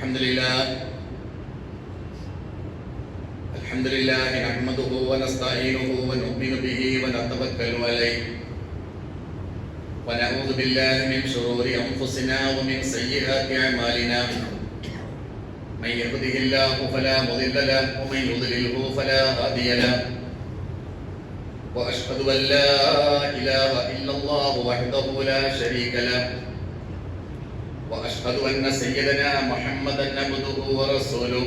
الحمد لله نحمده ونستعينه ونؤمن به ونتوكل عليه ونعوذ بالله من شرور أنفسنا ومن سيئات أعمالنا من يهده الله فلا مضل له ومن يضلله فلا هادي له وأشهد أن لا إله إلا الله وحده لا شريك له وأشهد أن سيدنا محمدا عبده ورسوله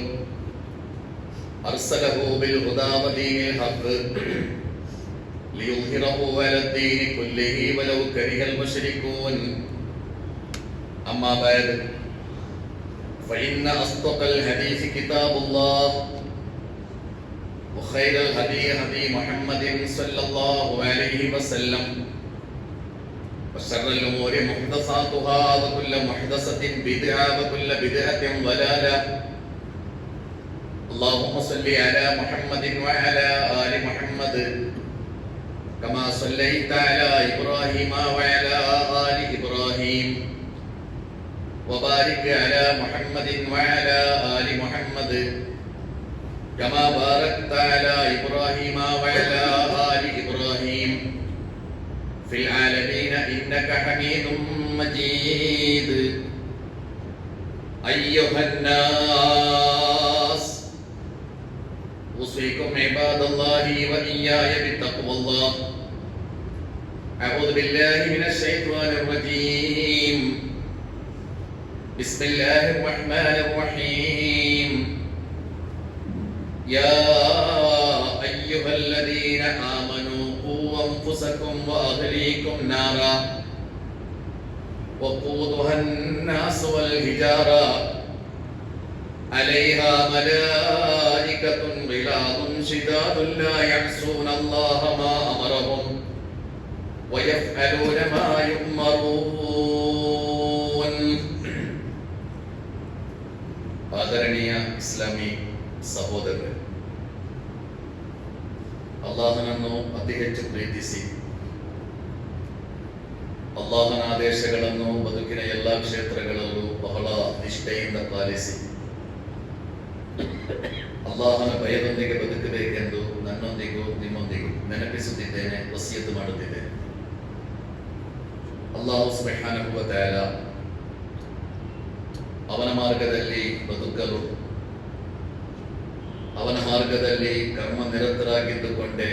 أرسله بالهدى ودين الحق ليظهره على الدين كله ولو كره المشركون أما بعد فإن أصدق الحديث كتاب الله وخير الهدي هدي محمد صلى الله عليه وسلم وشر الأمور محدثاتها وكل محدثة بدعة وكل بدعة ضلالة اللهم صل على محمد وعلى آل محمد كما صليت على إبراهيم وعلى آل إبراهيم وبارك على محمد وعلى آل محمد كما باركت على إبراهيم وعلى آل إبراهيم في العالمين إنك حميد مجيد. أيها الناس أوصيكم عباد الله وإياي بتقوى الله. أعوذ بالله من الشيطان الرجيم. بسم الله الرحمن الرحيم. يا أيها الذين آمنوا قوا أنفسكم وأهليكم نارا وقودها الناس والحجارة عليها ملائكة غلاظ شداد لا يعصون الله ما أمرهم ويفعلون ما يؤمرون. ಆದರಣೀಯ ಇಸ್ಲಾಮಿ ಸಹೋದರರೇ, ಅಲ್ಲಾಹನನ್ನು ಅತಿ ಹೆಚ್ಚು ಪ್ರೀತಿಸಿ ಅಲ್ಲಾಹನ ಆದೇಶಗಳನ್ನು ಬದುಕಿನ ಎಲ್ಲ ಕ್ಷೇತ್ರಗಳಲ್ಲೂ ಬಹಳ ನಿಷ್ಠೆಯಿಂದ ಪಾಲಿಸಿ ಅಲ್ಲಾಹನ ಭಯದೊಂದಿಗೆ ಬದುಕಬೇಕೆಂದು ನನ್ನೊಂದಿಗೂ ನಿಮ್ಮೊಂದಿಗೂ ನೆನಪಿಸುತ್ತಿದ್ದೇನೆ, ವಸಿಯತ್ತು ಮಾಡುತ್ತಿದ್ದೇನೆ. ಅಲ್ಲಾಹು ಸುಬ್ಹಾನಹು ವ ತಆಲ ಅವನ ಮಾರ್ಗದಲ್ಲಿ ಬದುಕಲು, ಅವನ ಮಾರ್ಗದಲ್ಲಿ ಕರ್ಮ ನಿರತರಾಗಿದ್ದುಕೊಂಡೇ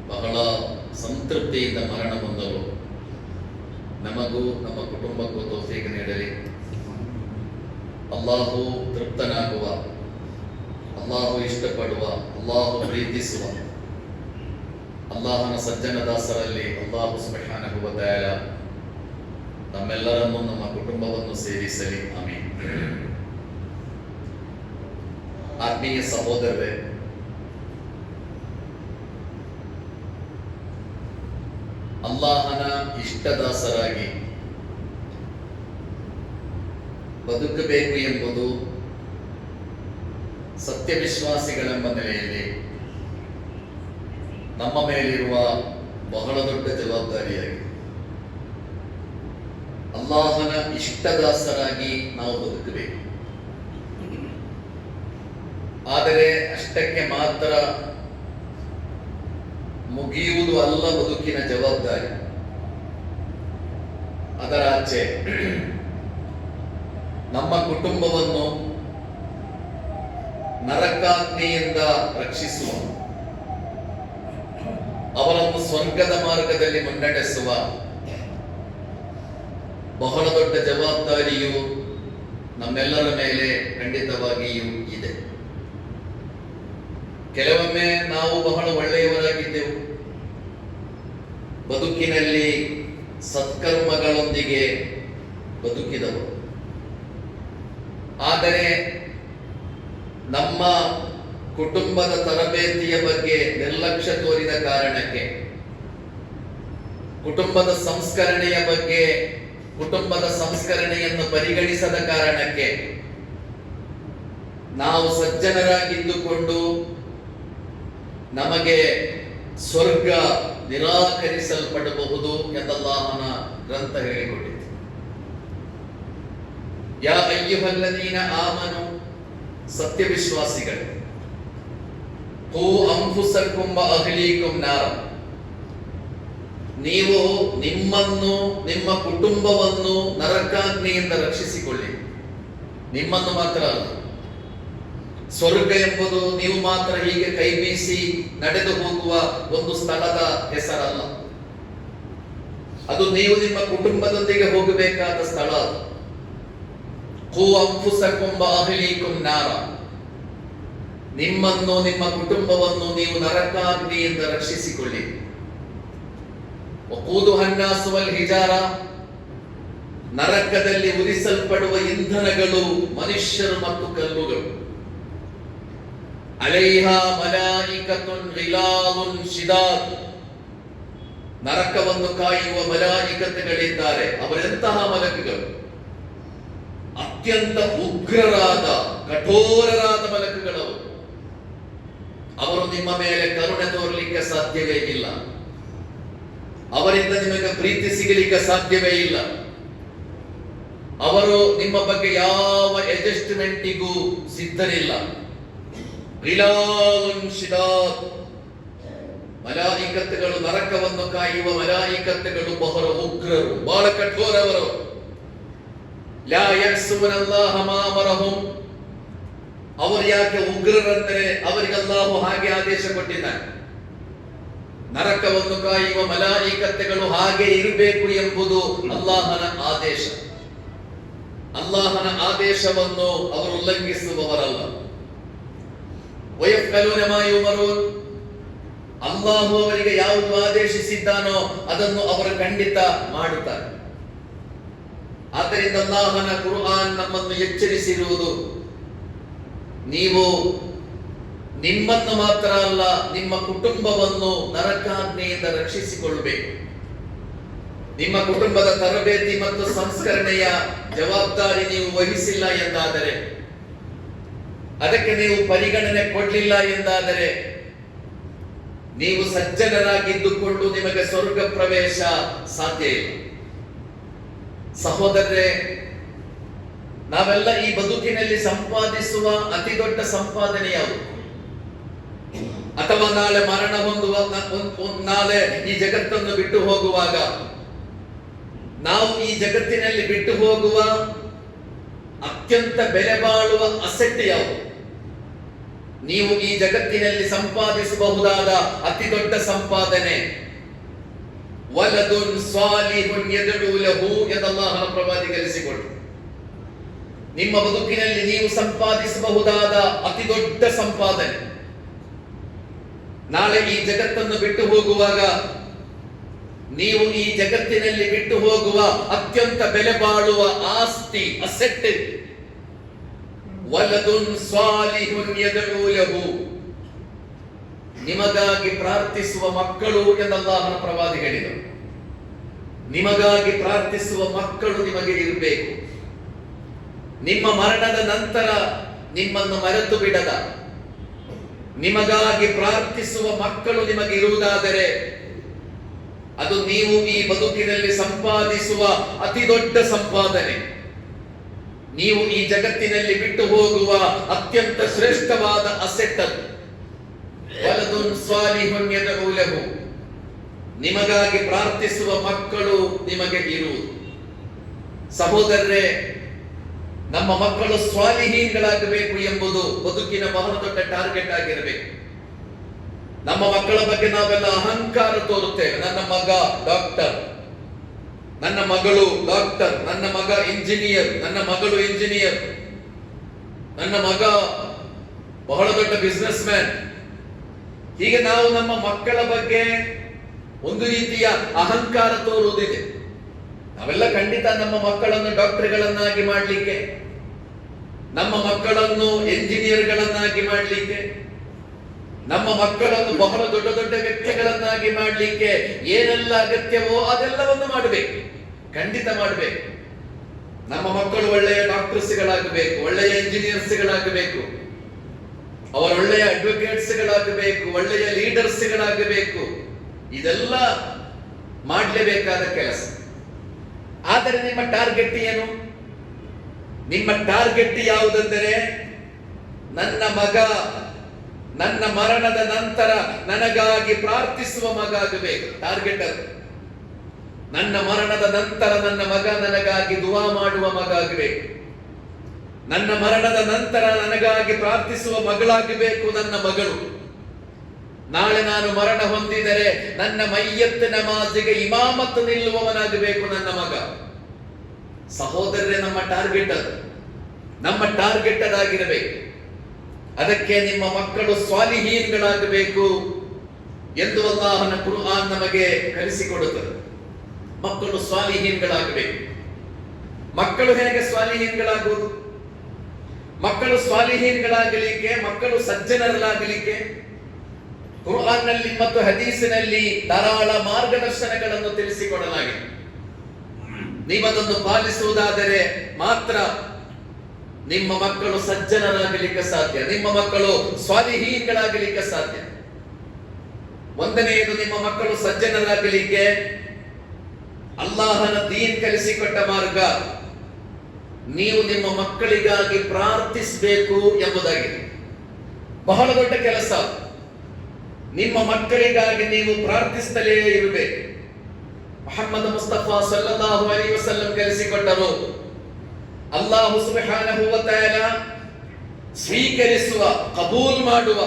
ಬಹಳ ಸಂತೃಪ್ತಿಯಿಂದ ಮರಣ ಹೊಂದಲು ನಮಗೂ ನಮ್ಮ ಕುಟುಂಬಕ್ಕೂ ತೌಫೀಕ್ ನೀಡಲಿ. ಅಲ್ಲಾಹು ತೃಪ್ತನಾಗುವ, ಅಲ್ಲಾಹು ಇಷ್ಟಪಡುವ, ಅಲ್ಲಾಹು ಪ್ರೀತಿಸುವ ಅಲ್ಲಾಹನ ಸಜ್ಜನ ದಾಸರಲ್ಲಿ ಅಲ್ಲಾಹು ಸುಬ್ಹಾನಹು ವ ತಆಲ ನಮ್ಮೆಲ್ಲರನ್ನೂ ನಮ್ಮ ಕುಟುಂಬವನ್ನು ಸೇರಿಸಲಿ. ಆಮೀನ್. ಆತ್ಮೀಯ ಸಹೋದರರೇ, ಅಲ್ಲಾಹನ ಇಷ್ಟದಾಸರಾಗಿ ಬದುಕಬೇಕು ಎಂಬುದು ಸತ್ಯವಿಶ್ವಾಸಿಗಳೆಂಬ ನೆಲೆಯಲ್ಲಿ ನಮ್ಮ ಮೇಲಿರುವ ಬಹಳ ದೊಡ್ಡ ಜವಾಬ್ದಾರಿಯಾಗಿದೆ. ಅಲ್ಲಾಹನ ಇಷ್ಟದಾಸರಾಗಿ ನಾವು ಬದುಕಬೇಕು. ಆದರೆ ಅಷ್ಟಕ್ಕೆ ಮಾತ್ರ ಮುಗಿಯುವುದು ಅಲ್ಲ ಬದುಕಿನ ಜವಾಬ್ದಾರಿ. ಅದರ ಆಚೆ ನಮ್ಮ ಕುಟುಂಬವನ್ನು ನರಕಾಗ್ನಿಯಿಂದ ರಕ್ಷಿಸುವ, ಅವರನ್ನು ಸ್ವರ್ಗದ ಮಾರ್ಗದಲ್ಲಿ ಮುನ್ನಡೆಸುವ ಬಹಳ ದೊಡ್ಡ ಜವಾಬ್ದಾರಿಯು ನಮ್ಮೆಲ್ಲರ ಮೇಲೆ ಖಂಡಿತವಾಗಿಯೂ ಇದೆ. ಕೆಲವೊಮ್ಮೆ ನಾವು ಬಹಳ ಒಳ್ಳೆಯವರಾಗಿದ್ದೆವು, ಬದುಕಿನಲ್ಲಿ ಸತ್ಕರ್ಮಗಳೊಂದಿಗೆ ಬದುಕಿದವು. ಆದರೆ ನಮ್ಮ ಕುಟುಂಬದ ತರಬೇತಿಯ ಬಗ್ಗೆ ನಿರ್ಲಕ್ಷ್ಯ ತೋರಿದ ಕಾರಣಕ್ಕೆ, ಕುಟುಂಬದ ಸಂಸ್ಕರಣೆಯ ಬಗ್ಗೆ, ಕುಟುಂಬದ ಸಂಸ್ಕರಣೆಯನ್ನು ಪರಿಗಣಿಸದ ಕಾರಣಕ್ಕೆ ನಾವು ಸಜ್ಜನರಾಗಿದ್ದುಕೊಂಡು ನಮಗೆ ಸ್ವರ್ಗ ನಿರಾಕರಿಸಲ್ಪಡಬಹುದು ಎಂದಲ್ಲಾಹನ ಗ್ರಂಥ ಹೇಳಿಕೊಟ್ಟಿದೆ. ಯಾ ಅಯ್ಯುಹಲ್ಲದೀನ ಆಮನು, ಸತ್ಯವಿಶ್ವಾಸಿಗಳು, ಖೂ ಅನ್ಫುಸಕುಂ ವ ಅಹ್ಲೀಕುಂ ನಾರ, ನೀವು ನಿಮ್ಮನ್ನು ನಿಮ್ಮ ಕುಟುಂಬವನ್ನು ನರಕಾಗ್ನಿಯಿಂದ ರಕ್ಷಿಸಿಕೊಳ್ಳಿ. ನಿಮ್ಮನ್ನು ಮಾತ್ರ ಅಲ್ಲ, ಸ್ವರ್ಗ ಎಂಬುದು ನೀವು ಮಾತ್ರ ಹೀಗೆ ಕೈ ಬೀಸಿ ನಡೆದು ಹೋಗುವ ಒಂದು ಸ್ಥಳದ ಹೆಸರಲ್ಲ. ಅದು ನೀವು ನಿಮ್ಮ ಕುಟುಂಬದೊಂದಿಗೆ ಹೋಗಬೇಕಾದ ಸ್ಥಳ. ಖೂ ಅನ್ಫುಸಕುಂ ವ ಅಹ್ಲೀಕುಂ ನಾರ, ನಿಮ್ಮನ್ನು ನಿಮ್ಮ ಕುಟುಂಬವನ್ನು ನೀವು ನರಕಾಗ್ನಿಯಿಂದ ರಕ್ಷಿಸಿಕೊಳ್ಳಿ. ವಕೂದುಹಾ ಅನ್ನಾಸು ವಲ್ ಹಿಜಾರ, ನರಕದಲ್ಲಿ ಉರಿಸಲ್ಪಡುವ ಇಂಧನಗಳು ಮನುಷ್ಯರು ಮತ್ತು ಕಲ್ಲುಗಳು. ಅಲೈಹಾ ಮಲಾಯಿಕತುನ್ ಗಿಲಾದುನ್ ಶಿದಾದ್, ನರಕವನ್ನು ಕಾಯುವ ಮಲಾಯಿಕತೆಗಳಿದ್ದಾರೆ. ಅವರೆಂತಹ ಮಲಕುಗಳು? ಅತ್ಯಂತ ಉಗ್ರರಾದ ಕಠೋರರಾದ ಮಲಕುಗಳು. ಅವರು ನಿಮ್ಮ ಮೇಲೆ ಕರುಣೆ ತೋರಲಿಕ್ಕೆ ಸಾಧ್ಯವೇ ಇಲ್ಲ. ಅವರಿಂದ ನಿಮಗೆ ಪ್ರೀತಿ ಸಿಗಲಿಕ್ಕೆ ಸಾಧ್ಯವೇ ಇಲ್ಲ. ಅವರು ನಿಮ್ಮ ಬಗ್ಗೆ ಯಾವ ಅಡ್ಜಸ್ಟ್ಮೆಂಟಿಗೂ ಸಿದ್ಧರಿಲ್ಲ. ಮಲಾಯಿಕತ್ತುಗಳು, ನರಕವನ್ನು ಕಾಯುವ ಮಲಾಯಿಕತ್ತುಗಳು ಬಹಳ ಉಗ್ರರು, ಬಹಳ ಕಠೋರವರು. ಲಾ ಯಸ್ಸುನ ಅಲ್ಲಾಹ ಮಾ ಅಮರಹುಂ, ಅವರು ಯಾಕೆ ಉಗ್ರರಂದರೆ ಅವರಿಗೆ ಅಲ್ಲಾಹು ಹಾಗೆ ಆದೇಶ ಕೊಟ್ಟಿದ್ದಾನೆ. ನರಕವನ್ನು ಕಾಯುವ ಮಲಾಯಿಕತ್ತುಗಳು ಹಾಗೆ ಇರಬೇಕು ಎಂಬುದು ಅಲ್ಲಾಹನ ಆದೇಶ. ಅಲ್ಲಾಹನ ಆದೇಶವನ್ನು ಅವರು ಉಲ್ಲಂಘಿಸುವವರಲ್ಲ. ವಯಫ್ಅಲೂನ ಮಾ ಯುಮರೂನ್, ಅಲ್ಲಾಹು ಅವರಿಗೆ ಯಾವುದು ಆದೇಶಿಸಿದ್ದಾನೋ ಅದನ್ನು ಅವರು ಖಂಡಿತ ಮಾಡುತ್ತಾರೆ. ಆದ್ದರಿಂದ ಅಲ್ಲಾಹನ ಕುರ್ಆನ್ ನಮ್ಮನ್ನು ಎಚ್ಚರಿಸಿರುವುದು, ನೀವು ನಿಮ್ಮನ್ನು ಮಾತ್ರ ಅಲ್ಲ, ನಿಮ್ಮ ಕುಟುಂಬವನ್ನು ನರಕಾಗ್ನಿಯಿಂದ ರಕ್ಷಿಸಿಕೊಳ್ಳಬೇಕು. ನಿಮ್ಮ ಕುಟುಂಬದ ತರಬೇತಿ ಮತ್ತು ಸಂಸ್ಕರಣೆಯ ಜವಾಬ್ದಾರಿ ನೀವು ವಹಿಸಿಲ್ಲ ಎಂದಾದರೆ, ಅದಕ್ಕೆ ನೀವು ಪರಿಗಣನೆ ಕೊಡಲಿಲ್ಲ ಎಂದಾದರೆ, ನೀವು ಸಜ್ಜನರಾಗಿದ್ದುಕೊಂಡು ನಿಮಗೆ ಸ್ವರ್ಗ ಪ್ರವೇಶ ಸಾಧ್ಯ ಇಲ್ಲ. ಸಹೋದರರೇ, ನಾವೆಲ್ಲ ಈ ಬದುಕಿನಲ್ಲಿ ಸಂಪಾದಿಸುವ ಅತಿ ದೊಡ್ಡ ಸಂಪಾದನೆ ಯಾವುದು? ಅಥವಾ ನಾಳೆ ಮರಣ ಹೊಂದುವ, ನಾಳೆ ಈ ಜಗತ್ತನ್ನು ಬಿಟ್ಟು ಹೋಗುವಾಗ ನಾವು ಈ ಜಗತ್ತಿನಲ್ಲಿ ಬಿಟ್ಟು ಹೋಗುವ ಅತ್ಯಂತ ಬೆಲೆ ಬಾಳುವ ಅಸೆಟ್ ಯಾವುದು? ನೀವು ಈ ಜಗತ್ತಿನಲ್ಲಿ ಸಂಪಾದಿಸಬಹುದಾದ ಅತಿ ದೊಡ್ಡ ಸಂಪಾದನೆ ವಲದುನ್ ಸ್ವಾಲಿಹುನ್ ಯದ್ഉ ಲಹು ಯದಲ್ಲಾಹನ ಪ್ರವಾದಿ ಕಲಿಸಿಕೊಟ್ಟು. ನಿಮ್ಮ ಬದುಕಿನಲ್ಲಿ ನೀವು ಸಂಪಾದಿಸಬಹುದಾದ ಅತಿ ದೊಡ್ಡ ಸಂಪಾದನೆ, ನಾಳೆ ಈ ಜಗತ್ತನ್ನು ಬಿಟ್ಟು ಹೋಗುವಾಗ ನೀವು ಈ ಜಗತ್ತಿನಲ್ಲಿ ಬಿಟ್ಟು ಹೋಗುವ ಅತ್ಯಂತ ಬೆಲೆ ಬಾಳುವ ಆಸ್ತಿ, ಅಸೆಟ್, ವಲದುನ್ ಸ್ವಾಲಿಹುನ್ ಯದ್ഉ ಲಹು, ನಿಮಗಾಗಿ ಪ್ರಾರ್ಥಿಸುವ ಮಕ್ಕಳು ಎಂದಲ್ಲಾಹನ ಪ್ರವಾದಿ ಹೇಳಿದರು. ನಿಮಗಾಗಿ ಪ್ರಾರ್ಥಿಸುವ ಮಕ್ಕಳು ನಿಮಗೆ ಇರಬೇಕು. ನಿಮ್ಮ ಮರಣದ ನಂತರ ನಿಮ್ಮನ್ನು ಮರೆತು ಬಿಡದ ನಿಮಗಾಗಿ ಪ್ರಾರ್ಥಿಸುವ ಮಕ್ಕಳು ನಿಮಗೆ ಇರುವುದಾದರೆ ಅದು ನೀವು ಈ ಬದುಕಿನಲ್ಲಿ ಸಂಪಾದಿಸುವ ಅತಿ ದೊಡ್ಡ ಸಂಪಾದನೆ. ನೀವು ಈ ಜಗತ್ತಿನಲ್ಲಿ ಬಿಟ್ಟು ಹೋಗುವ ಅತ್ಯಂತ ಶ್ರೇಷ್ಠವಾದ ಅಸೆಟ್ ಅದು. ವಲದುನ್ ಸ್ವಾಲಿಹುನ್ ಯದ್ഉ ಲಹು, ನಿಮಗಾಗಿ ಪ್ರಾರ್ಥಿಸುವ ಮಕ್ಕಳು ನಿಮಗೆ ಇರುವುದು. ಸಹೋದರರೇ, ನಮ್ಮ ಮಕ್ಕಳು ಸ್ವಾಲಿಹೀನ್ಗಳಾಗಬೇಕು ಎಂಬುದು ಬದುಕಿನ ಬಹಳ ದೊಡ್ಡ ಟಾರ್ಗೆಟ್ ಆಗಿರಬೇಕು. ನಮ್ಮ ಮಕ್ಕಳ ಬಗ್ಗೆ ನಾವೆಲ್ಲ ಅಹಂಕಾರ ತೋರುತ್ತೇವೆ. ನನ್ನ ಮಗ ಡಾಕ್ಟರ್, ನನ್ನ ಮಗಳು ಡಾಕ್ಟರ್, ನನ್ನ ಮಗ ಇಂಜಿನಿಯರ್, ನನ್ನ ಮಗಳು ಇಂಜಿನಿಯರ್, ನನ್ನ ಮಗ ಬಹಳ ದೊಡ್ಡ ಬಿಸ್ನೆಸ್ ಮ್ಯಾನ್. ಹೀಗೆ ನಾವು ನಮ್ಮ ಮಕ್ಕಳ ಬಗ್ಗೆ ಒಂದು ರೀತಿಯ ಅಹಂಕಾರ ತೋರುವುದಿದೆ. ನಾವೆಲ್ಲ ಖಂಡಿತ ನಮ್ಮ ಮಕ್ಕಳನ್ನು ಡಾಕ್ಟರ್ಗಳನ್ನಾಗಿ ಮಾಡಲಿಕ್ಕೆ, ನಮ್ಮ ಮಕ್ಕಳನ್ನು ಎಂಜಿನಿಯರ್ಗಳನ್ನಾಗಿ ಮಾಡಲಿಕ್ಕೆ, ನಮ್ಮ ಮಕ್ಕಳನ್ನು ಬಹಳ ದೊಡ್ಡ ದೊಡ್ಡ ವ್ಯಕ್ತಿಗಳನ್ನಾಗಿ ಮಾಡಲಿಕ್ಕೆ ಏನೆಲ್ಲ ಅಗತ್ಯವೋ ಅದೆಲ್ಲವನ್ನು ಮಾಡಬೇಕು, ಖಂಡಿತ ಮಾಡಬೇಕು. ನಮ್ಮ ಮಕ್ಕಳು ಒಳ್ಳೆಯ ಡಾಕ್ಟರ್ಸ್ಗಳಾಗಬೇಕು, ಒಳ್ಳೆಯ ಇಂಜಿನಿಯರ್ಸ್ಗಳಾಗಬೇಕು, ಅವರು ಒಳ್ಳೆಯ ಅಡ್ವೊಕೇಟ್ಸ್ಗಳಾಗಬೇಕು, ಒಳ್ಳೆಯ ಲೀಡರ್ಸ್ಗಳಾಗಬೇಕು. ಇದೆಲ್ಲ ಮಾಡಲೇಬೇಕಾದ ಕೆಲಸ. ಆದರೆ ನಿಮ್ಮ ಟಾರ್ಗೆಟ್ ಏನು? ನಿಮ್ಮ ಟಾರ್ಗೆಟ್ ಯಾವುದೆಂದರೆ ನನ್ನ ಮಗ ನನ್ನ ಮರಣದ ನಂತರ ನನಗಾಗಿ ಪ್ರಾರ್ಥಿಸುವ ಮಗ ಆಗಬೇಕು. ಟಾರ್ಗೆಟ್ ಅದು. ನನ್ನ ಮರಣದ ನಂತರ ನನ್ನ ಮಗ ನನಗಾಗಿ ದುವಾ ಮಾಡುವ ಮಗ ಆಗಬೇಕು. ನನ್ನ ಮರಣದ ನಂತರ ನನಗಾಗಿ ಪ್ರಾರ್ಥಿಸುವ ಮಗಳಾಗಬೇಕು ನನ್ನ ಮಗಳು. ನಾಳೆ ನಾನು ಮರಣ ಹೊಂದಿದರೆ ನನ್ನ ಮಯ್ಯತ್ ನಮಾಜಿಗೆ ಇಮಾಮತ್ ನಿಲ್ಲುವವನಾಗಬೇಕು ನನ್ನ ಮಗ. ಸಹೋದರರೇ, ನಮ್ಮ ಟಾರ್ಗೆಟ್ ಅದು. ನಮ್ಮ ಟಾರ್ಗೆಟ್ ಅದಾಗಿರಬೇಕು. ಅದಕ್ಕೆ ನಿಮ್ಮ ಮಕ್ಕಳು ಸ್ವಾಲಿಹೀನ್ಗಳಾಗಬೇಕು ಎಂದು ಅಲ್ಲಾಹನ ಕುರ್ಆನ್ ನಮಗೆ ಕಲಿಸಿಕೊಡುತ್ತದೆ. ಮಕ್ಕಳು ಸ್ವಾಲಿಹೀನ್ಗಳಾಗಬೇಕು. ಮಕ್ಕಳು ಹೇಗೆ ಸ್ವಾಲಿಹೀನ್ಗಳಾಗುವುದು? ಮಕ್ಕಳು ಸ್ವಾಲಿಹೀನ್ಗಳಾಗಲಿಕ್ಕೆ, ಮಕ್ಕಳು ಸಜ್ಜನರಲಾಗಲಿಕ್ಕೆ ಕುರ್ಆನ್ನಲ್ಲಿ ಮತ್ತು ಹದೀಸಿನಲ್ಲಿ ಧಾರಾಳ ಮಾರ್ಗದರ್ಶನಗಳನ್ನು ತಿಳಿಸಿಕೊಡಲಾಗಿದೆ. ನೀವದನ್ನು ಪಾಲಿಸುವುದಾದರೆ ಮಾತ್ರ ನಿಮ್ಮ ಮಕ್ಕಳು ಸಜ್ಜನರಾಗಲಿಕ್ಕೆ ಸಾಧ್ಯ, ನಿಮ್ಮ ಮಕ್ಕಳು ಸ್ವಾಲಿಹೀನ್ಗಳಾಗಲಿಕ್ಕೆ ಸಾಧ್ಯ. ಒಂದನೆಯದು, ನಿಮ್ಮ ಮಕ್ಕಳು ಸಜ್ಜನರಾಗಲಿಕ್ಕೆ ಅಲ್ಲಾಹನ ದೀನ್ ಕಲಿಸಿಕೊಟ್ಟ ಮಾರ್ಗ ನೀವು ನಿಮ್ಮ ಮಕ್ಕಳಿಗಾಗಿ ಪ್ರಾರ್ಥಿಸಬೇಕು ಎಂಬುದಾಗಿದೆ. ಬಹಳ ದೊಡ್ಡ ಕೆಲಸ. ನಿಮ್ಮ ಮಕ್ಕಳಿಗಾಗಿ ನೀವು ಪ್ರಾರ್ಥಿಸುತ್ತಲೇ ಇರಬೇಕು. ಮುಹಮ್ಮದ್ ಮುಸ್ತಫಾ ಸಲ್ಲಲ್ಲಾಹು ಅಲೈಹಿ ವಸಲ್ಲಂ ಕಲಿಸಿಕೊಟ್ಟರು, ಅಲ್ಲಾಹು ಸುಬ್ಹಾನಹು ವ ತಆಲಾ ಸ್ವೀಕರಿಸುವ, ಕಬೂಲ್ ಮಾಡುವ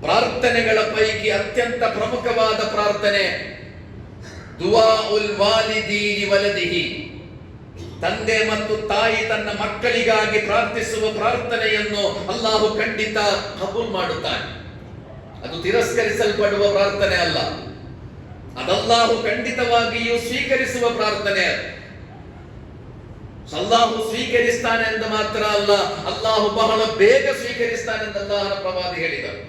ಪ್ರಾರ್ಥನೆಗಳ ಪೈಕಿ ಅತ್ಯಂತ ಪ್ರಮುಖವಾದ ಪ್ರಾರ್ಥನೆ ದುಆಉಲ್ ವಾಲಿದಿ ಲಿವಲದಿಹಿ. ತಂದೆ ಮತ್ತು ತಾಯಿ ತನ್ನ ಮಕ್ಕಳಿಗಾಗಿ ಪ್ರಾರ್ಥಿಸುವ ಪ್ರಾರ್ಥನೆಯನ್ನು ಅಲ್ಲಾಹು ಖಂಡಿತ ಕಬೂಲ್ ಮಾಡುತ್ತಾನೆ. ಅದು ತಿರಸ್ಕರಿಸಲ್ಪಡುವ ಪ್ರಾರ್ಥನೆ ಅಲ್ಲ, ಅದಲ್ಲಾಹು ಖಂಡಿತವಾಗಿಯೂ ಸ್ವೀಕರಿಸುವ ಪ್ರಾರ್ಥನೆ. ಅಲ್ಲಾಹು ಸ್ವೀಕರಿಸ್ತಾನೆ ಎಂದು ಮಾತ್ರ ಅಲ್ಲ, ಅಲ್ಲಾಹು ಬಹಳ ಬೇಗ ಸ್ವೀಕರಿಸ್ತಾನೆ ಎಂದು ಅಲ್ಲಾಹನ ಪ್ರವಾದಿ ಹೇಳಿದರು.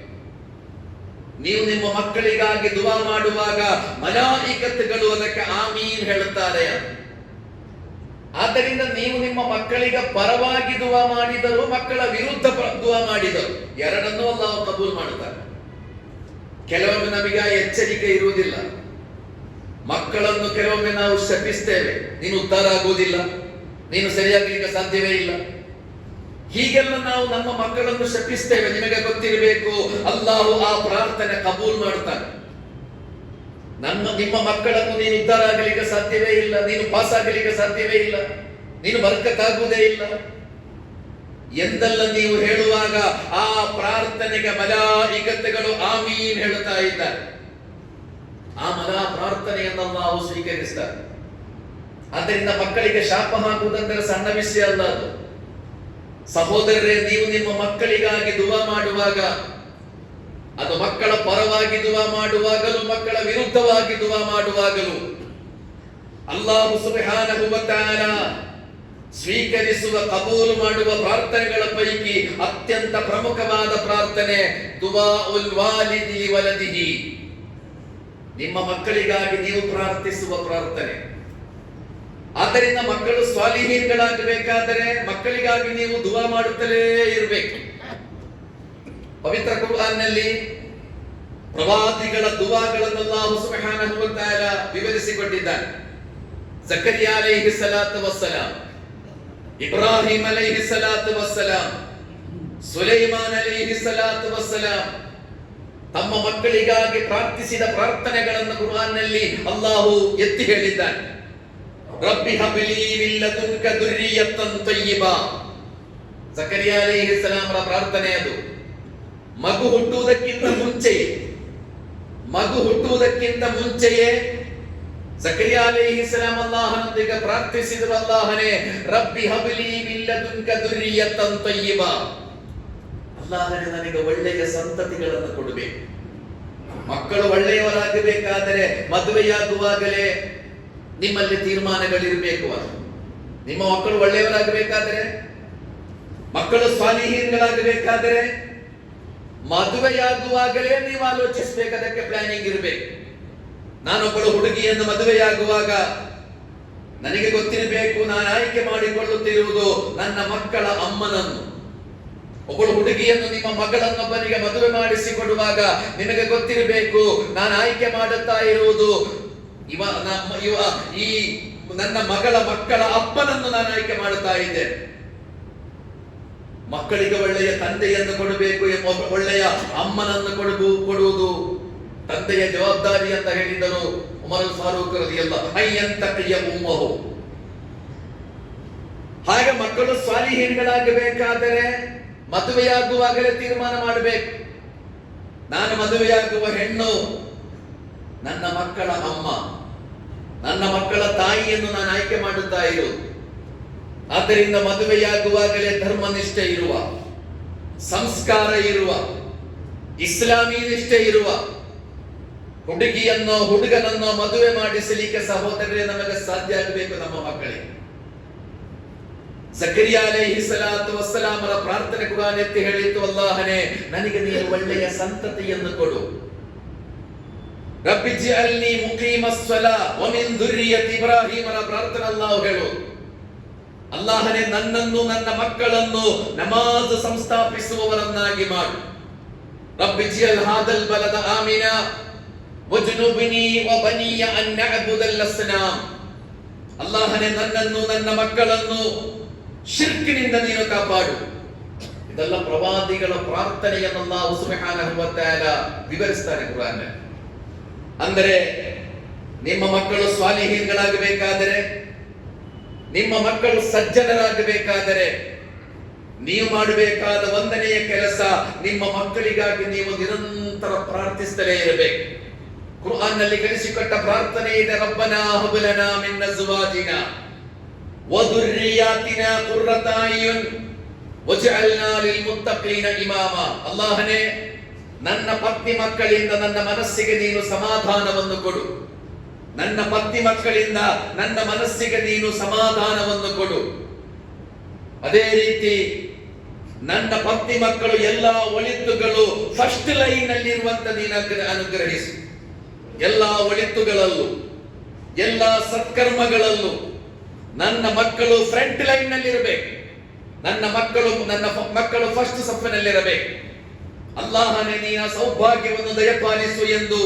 ನೀವು ನಿಮ್ಮ ಮಕ್ಕಳಿಗಾಗಿ ದುವಾ ಮಾಡುವಾಗ ಮಲಾಯಿಕತ್ತುಗಳು ಅದಕ್ಕೆ ಆಮೀನ್ ಹೇಳುತ್ತಾರೆ. ಆದ್ದರಿಂದ ನೀವು ನಿಮ್ಮ ಮಕ್ಕಳಿಗೆ ಪರವಾಗಿ ದುವಾ ಮಾಡಿದರು, ಮಕ್ಕಳ ವಿರುದ್ಧ ದುವಾ ಮಾಡಿದರು, ಎರಡನ್ನೂ ಅಲ್ಲಾಹು ಕಬೂಲ್ ಮಾಡುತ್ತಾರೆ. ಕೆಲವೊಮ್ಮೆ ನಮಗೆ ಆ ಎಚ್ಚರಿಕೆ ಇರುವುದಿಲ್ಲ. ಮಕ್ಕಳನ್ನು ಕೆಲವೊಮ್ಮೆ ನಾವು ಶಪಿಸ್ತೇವೆ, ನೀನು ಉದ್ಧಾರ ಆಗುವುದಿಲ್ಲ, ನೀನು ಸರಿಯಾಗಲಿಕ್ಕೆ ಸಾಧ್ಯವೇ ಇಲ್ಲ, ಹೀಗೆಲ್ಲ ನಾವು ನಮ್ಮ ಮಕ್ಕಳನ್ನು ಶಪಿಸ್ತೇವೆ. ನಿಮಗೆ ಗೊತ್ತಿರಬೇಕು, ಅಲ್ಲಾಹು ಆ ಪ್ರಾರ್ಥನೆ ಕಬೂಲ್ ಮಾಡುತ್ತಾನೆ. ನಿಮ್ಮ ಮಕ್ಕಳನ್ನು ನೀನು ಉದ್ಧಾರ ಆಗಲಿಕ್ಕೆ ಸಾಧ್ಯವೇ ಇಲ್ಲ, ನೀನು ಪಾಸ್ ಆಗಲಿಕ್ಕೆ ಸಾಧ್ಯವೇ ಇಲ್ಲ, ನೀನು ಬರಕಕ್ಕಾಗುವುದೇ ಇಲ್ಲ ಎಂದೆಲ್ಲ ನೀವು ಹೇಳುವಾಗ ಆ ಪ್ರಾರ್ಥನೆಗೆ ಮಲಾಯಿಕತ್ತುಗಳು ಆಮೀನ್ ಹೇಳುತ್ತಾ ಇದ್ದಾರೆ. ಆ ಪ್ರಾರ್ಥನೆಯನ್ನು ಅಲ್ಲಾಹು ಸ್ವೀಕರಿಸ್ತಾರೆ. ಆದ್ದರಿಂದ ಮಕ್ಕಳಿಗೆ ಶಾಪ ಹಾಕುವುದಂದರೆ ಸಣ್ಣ ವಿಷಯ ಅಲ್ಲ ಅದು. ಸಹೋದರರೇ, ನೀವು ನಿಮ್ಮ ಮಕ್ಕಳಿಗಾಗಿ ದುವಾ ಮಾಡುವಾಗ, ಅದು ಮಕ್ಕಳ ಪರವಾಗಿ ದುವಾ ಮಾಡುವಾಗಲೂ ಮಕ್ಕಳ ವಿರುದ್ಧವಾಗಿ ದುವಾ ಮಾಡುವಾಗಲೂ ಅಲ್ಲಾಹು ಸುಬ್ಹಾನಹು ವ ತಆಲಾ ಸ್ವೀಕರಿಸುವ, ಕಬೂಲ್ ಮಾಡುವ ಪ್ರಾರ್ಥನೆಗಳ ಪೈಕಿ ಅತ್ಯಂತ ಪ್ರಮುಖವಾದ ಪ್ರಾರ್ಥನೆ ದುಆಉಲ್ ವಾಲಿದಿ ಲಿವಲದಿಹಿ. ನಿಮ್ಮ ಮಕ್ಕಳಿಗಾಗಿ ನೀವು ಪ್ರಾರ್ಥಿಸುವ ಪ್ರಾರ್ಥನೆ. ಆದ್ದರಿಂದ ಮಕ್ಕಳು ಸ್ವಾಲಿಹೀನ್ಗಳಾಗಬೇಕಾದರೆ ಮಕ್ಕಳಿಗಾಗಿ ನೀವು ದುವಾ ಮಾಡುತ್ತಲೇ ಇರಬೇಕು. ಪವಿತ್ರ ಕುರ್ಆನ್ನಲ್ಲಿ ಪ್ರವಾದಿಗಳ ದುವಾಗಳನ್ನು ಅಲ್ಲಾಹು ಸುಬ್ಹಾನಹು ವ ತಆಲಾ ವಿವರಿಸಿಕೊಂಡಿದ್ದಾನೆ. ಜಕರಿಯಾ ಅಲೈಹಿ ಸಲಾತು ವಸ್ಸಲಾಂ, ಇಬ್ರಾಹಿಂ ಅಲೈಹಿ ಸಲಾತು ವಸ್ಸಲಾಂ, ಸುಲೈಮಾನ್ ಅಲೈಹಿ ಸಲಾತು ವಸ್ಸಲಾಂ ತಮ್ಮ ಮಕ್ಕಳಿಗಾಗಿ ಪ್ರಾರ್ಥಿಸಿದ ಪ್ರಾರ್ಥನೆಗಳನ್ನು ಕುರ್ಆನ್ನಲ್ಲಿ ಅಲ್ಲಾಹು ಎತ್ತಿ ಹೇಳಿದ್ದಾನೆ. ರಬ್ಬಿ ಹಬ್ಲಿ ಮಿನ್ ಲದುನ್ಕ ದುರ್ರಿಯತನ್ ತಯ್ಯಿಬಾ. ಜಕರಿಯಾ ಅಲೈಹಿ ಸಲಾಮರ ಪ್ರಾರ್ಥನೆ ಅದು. ಮಗು ಹುಟ್ಟುವುದಕ್ಕಿಂತ ಮುಂಚೆಯೇ ಜಕರಿಯಾ ಅಲೈಹಿ ಸಲಾಮ್ ಅಲ್ಲಾಹನೊಂದಿಗೆ ಪ್ರಾರ್ಥಿಸಿದರು, ಅಲ್ಲಾಹನೇ ರಬ್ಬಿ ಹಬ್ಲಿ ಮಿನ್ ಲದುನ್ಕ ದುರ್ರಿಯತನ್ ತಯ್ಯಿಬಾ. ಅಲ್ಲಾಹನೇ ನನಗೆ ಒಳ್ಳೆಯ ಸಂತತಿಗಳನ್ನು ಕೊಡಬೇಕು. ಮಕ್ಕಳು ಒಳ್ಳೆಯವರಾಗಬೇಕಾದರೆ ಮದುವೆಯಾಗುವಾಗಲೇ ನಿಮ್ಮಲ್ಲಿ ತೀರ್ಮಾನಗಳಿರಬೇಕು. ನಿಮ್ಮ ಮಕ್ಕಳು ಒಳ್ಳೆಯವರಾಗಬೇಕಾದರೆ, ಮಕ್ಕಳು ಸ್ವಾಲಿಹೀನ್ಗಳಾಗಬೇಕಾದರೆ ಮದುವೆಯಾಗುವಾಗಲೇ ನೀವು ಆಲೋಚಿಸಬೇಕು, ಅದಕ್ಕೆ ಪ್ಲಾನಿಂಗ್ ಇರಬೇಕು. ನಾನೊಬ್ಬಳು ಹುಡುಗಿಯನ್ನು ಮದುವೆಯಾಗುವಾಗ ನನಗೆ ಗೊತ್ತಿರಬೇಕು, ನಾನು ಆಯ್ಕೆ ಮಾಡಿಕೊಳ್ಳುತ್ತಿರುವುದು ನನ್ನ ಮಕ್ಕಳ ಅಮ್ಮನನ್ನು. ಒಬ್ಬಳು ಹುಡುಗಿಯನ್ನು, ನಿಮ್ಮ ಮಗಳನ್ನೊಬ್ಬನಿಗೆ ಮದುವೆ ಮಾಡಿಸಿಕೊಡುವಾಗ ನಿಮಗೆ ಗೊತ್ತಿರಬೇಕು, ನಾನು ಆಯ್ಕೆ ಮಾಡುತ್ತಾ ಇರುವುದು ಈ ನನ್ನ ಮಗಳ ಮಕ್ಕಳ ಅಪ್ಪನನ್ನು ನಾನು ಆಯ್ಕೆ ಮಾಡುತ್ತಾ ಇದ್ದೇನೆ. ಮಕ್ಕಳಿಗೆ ಒಳ್ಳೆಯ ತಂದೆಯನ್ನು ಕೊಡಬೇಕು, ಒಳ್ಳೆಯ ಅಮ್ಮನನ್ನು ಕೊಡುವುದು ತಂದೆಯ ಜವಾಬ್ದಾರಿ ಅಂತ ಹೇಳಿದರು ಉಮರ್ ಫಾರೂಕ್ ರಲಿಯಲ್ಲಾಹು ಅಯ್ಯಂತಕಿಯ ಉಮ್ಮಹು. ಹಾಗೆ ಮಕ್ಕಳು ಸ್ವಾಲಿಹೀನ್ಗಳಾಗಬೇಕಾದರೆ ಮದುವೆಯಾಗುವಾಗಲೇ ತೀರ್ಮಾನ ಮಾಡಬೇಕು. ನಾನು ಮದುವೆಯಾಗುವ ಹೆಣ್ಣು ನನ್ನ ಮಕ್ಕಳ ಅಮ್ಮ, ನನ್ನ ಮಕ್ಕಳ ತಾಯಿಯನ್ನು ನಾನು ಆಯ್ಕೆ ಮಾಡುತ್ತಾ ಇರುವುದು. ಆದ್ದರಿಂದ ಮದುವೆಯಾಗುವಾಗಲೇ ಧರ್ಮನಿಷ್ಠೆ ಇರುವ, ಸಂಸ್ಕಾರ ಇರುವ, ಇಸ್ಲಾಮೀ ನಿಷ್ಠೆ ಇರುವ ಹುಡುಗಿಯನ್ನೋ ಹುಡುಗನನ್ನೋ ಮದುವೆ ಮಾಡಿಸಲಿಕ್ಕೆ ಸಹೋದರರೇ ನಮಗೆ ಸಾಧ್ಯ ಆಗಬೇಕು. ನಮ್ಮ ಮಕ್ಕಳಿಗೆ ಜಕರಿಯಾ ಅಲೈಹಿ ಸಲಾತು ವಸ್ಸಲಾಮರ ಪ್ರಾರ್ಥನೆ ಕುರಾನ್ ಎತ್ತಿ ಹೇಳಿತ್ತು, ಅಲ್ಲಾಹನೇ ನನಗೆ ನೀನು ಒಳ್ಳೆಯ ಸಂತತಿಯನ್ನು ಕೊಡು. ರಬ್ಬಿ ಜಿಅಲ್ನಿ ಮುಕೀಮಸ್ ಸಲಾ ವ ಮಿನ್ ದುರ್ರಿಯತಿ ಇಬ್ರಾಹಿಮರ ಪ್ರಾರ್ಥನೆ ಅಲ್ಲಾಹ್ ಹೇಳು, ಅಲ್ಲಾಹನೇ ನನ್ನನ್ನು ನನ್ನ ಮಕ್ಕಳನ್ನು ನಮಾಜ್ ಸಂಸ್ಥಾಪಿಸುವವರನ್ನಾಗಿ ಮಾಡು. ರಬ್ಬಿ ಜಿಅಲ್ ಹಾದಲ್ ಬಲದ ಆಮಿನಾ ವಜ್ನುಬ್ನಿ ವ ಬನಿಯ ಅನ್ ನಅಬುದಲ್ ಅಸ್ನಾಮ್. ಅಲ್ಲಾಹನೇ ನನ್ನನ್ನು ನನ್ನ ಮಕ್ಕಳನ್ನು ಶಿರ್ಕಿನಿಂದ ನೀನು ಕಾಪಾಡು. ಇದೆಲ್ಲ ಪ್ರವಾದಿಗಳ ಪ್ರಾರ್ಥನೆಯನ್ನು ಅಲ್ಲಾಹ್ ಸುಬ್ಹಾನಹು ವ ತಆಲಾ ವಿವರಿಸ್ತಾನೆ ಕುರಾನ್. ಅಂದರೆ ನಿಮ್ಮ ಮಕ್ಕಳು ಸ್ವಾಲಿಹೀನ್ಗಳಾಗಬೇಕಾದರೆ, ನಿಮ್ಮ ಮಕ್ಕಳು ಸಜ್ಜನರಾಗಬೇಕಾದರೆ ನೀವು ಮಾಡಬೇಕಾದ ಒಂದನೆಯ ಕೆಲಸ ನಿಮ್ಮ ಮಕ್ಕಳಿಗಾಗಿ ನೀವು ನಿರಂತರ ಪ್ರಾರ್ಥಿಸುತ್ತಲೇ ಇರಬೇಕು. ಕುರ್ಆನ್ ನಲ್ಲಿ ಕಲಿಸಿಕೊಟ್ಟ ಪ್ರಾರ್ಥನೆ ಇದೆ, ರಬ್ಬನಾ ಹಬ್ ಲನಾ ಮಿನ್ ಅಜ್ವಾಜಿನಾ ವ ದುರ್ರಿಯಾತಿನಾ ಕುರ್ರತ ಅಯ್ಯುನ್ ವಜಅಲ್ನಾ ಲಿಲ್ ಮುತ್ತಖೀನ ಇಮಾಮಾ. ಅಲ್ಲಾಹನೇ ನನ್ನ ಪತ್ನಿ ಮಕ್ಕಳಿಂದ ನನ್ನ ಮನಸ್ಸಿಗೆ ನೀನು ಸಮಾಧಾನವನ್ನು ಕೊಡು, ನನ್ನ ಪತ್ನಿ ಮಕ್ಕಳಿಂದ ನನ್ನ ಮನಸ್ಸಿಗೆ ನೀನು ಸಮಾಧಾನವನ್ನು ಕೊಡು. ಅದೇ ರೀತಿ ನನ್ನ ಪತ್ನಿ ಮಕ್ಕಳು ಎಲ್ಲ ಒಳಿತುಗಳು ಫಸ್ಟ್ ಲೈನ್ ಅಲ್ಲಿ ಇರುವಂತ ನೀನು ಅನುಗ್ರಹಿಸು. ಎಲ್ಲ ಒಳಿತುಗಳಲ್ಲೂ ಎಲ್ಲ ಸತ್ಕರ್ಮಗಳಲ್ಲೂ ನನ್ನ ಮಕ್ಕಳು ಫ್ರಂಟ್ ಲೈನ್ ನಲ್ಲಿ ಇರಬೇಕು. ನನ್ನ ಮಕ್ಕಳು ಫಸ್ಟ್ ಸಫ್ಫಿನಲ್ಲಿರಬೇಕು. ಅಲ್ಲಾಹನೇ ನೀನ ಸೌಭಾಗ್ಯವನ್ನು ದಯಪಾಲಿಸು ಎಂದು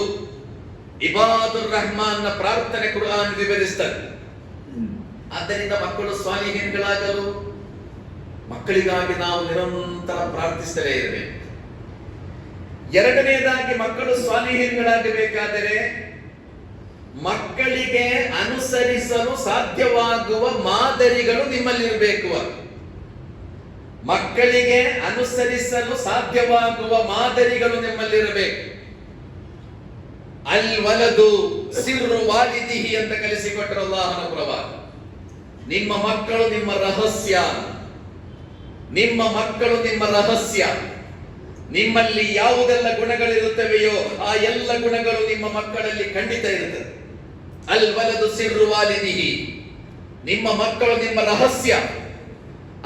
ಇಬಾದುರ್ ರಹಮಾನ್ ನ ಪ್ರಾರ್ಥನೆ ಕುರ್ಆನ್ ವಿವರಿಸುತ್ತದೆ. ಆದ್ದರಿಂದ ಮಕ್ಕಳು ಸ್ವಾಲಿಹೀನ್ಗಳಾಗಲು ಮಕ್ಕಳಿಗಾಗಿ ನಾವು ನಿರಂತರ ಪ್ರಾರ್ಥಿಸುತ್ತಲೇ ಇರಬೇಕು. ಎರಡನೆಯದಾಗಿ ಮಕ್ಕಳು ಸ್ವಾಲಿಹೀನ್ಗಳಾಗಬೇಕಾದರೆ ಮಕ್ಕಳಿಗೆ ಅನುಸರಿಸಲು ಸಾಧ್ಯವಾಗುವ ಮಾದರಿಗಳು ನಿಮ್ಮಲ್ಲಿರಬೇಕು. ಮಕ್ಕಳಿಗೆ ಅನುಸರಿಸಲು ಸಾಧ್ಯವಾಗುವ ಮಾದರಿಗಳು ನಿಮ್ಮಲ್ಲಿರಬೇಕು. ಅಲ್ ವಲದು ಸಿರ್ರು ವಾಲಿದಿಹಿ ಅಂತ ಕಲಿಸಿಕೊಟ್ಟರು ಅಲ್ಲಾಹನ ಪ್ರವಾದಿ. ನಿಮ್ಮ ಮಕ್ಕಳು ನಿಮ್ಮ ರಹಸ್ಯ, ನಿಮ್ಮ ಮಕ್ಕಳು ನಿಮ್ಮ ರಹಸ್ಯ. ನಿಮ್ಮಲ್ಲಿ ಯಾವುದೆಲ್ಲ ಗುಣಗಳಿರುತ್ತವೆಯೋ ಆ ಎಲ್ಲ ಗುಣಗಳು ನಿಮ್ಮ ಮಕ್ಕಳಲ್ಲಿ ಖಂಡಿತ ಇರುತ್ತದೆ. ಅಲ್ ವಲದು ಸಿರ್ರು ವಾಲಿದಿಹಿ, ನಿಮ್ಮ ಮಕ್ಕಳು ನಿಮ್ಮ ರಹಸ್ಯ.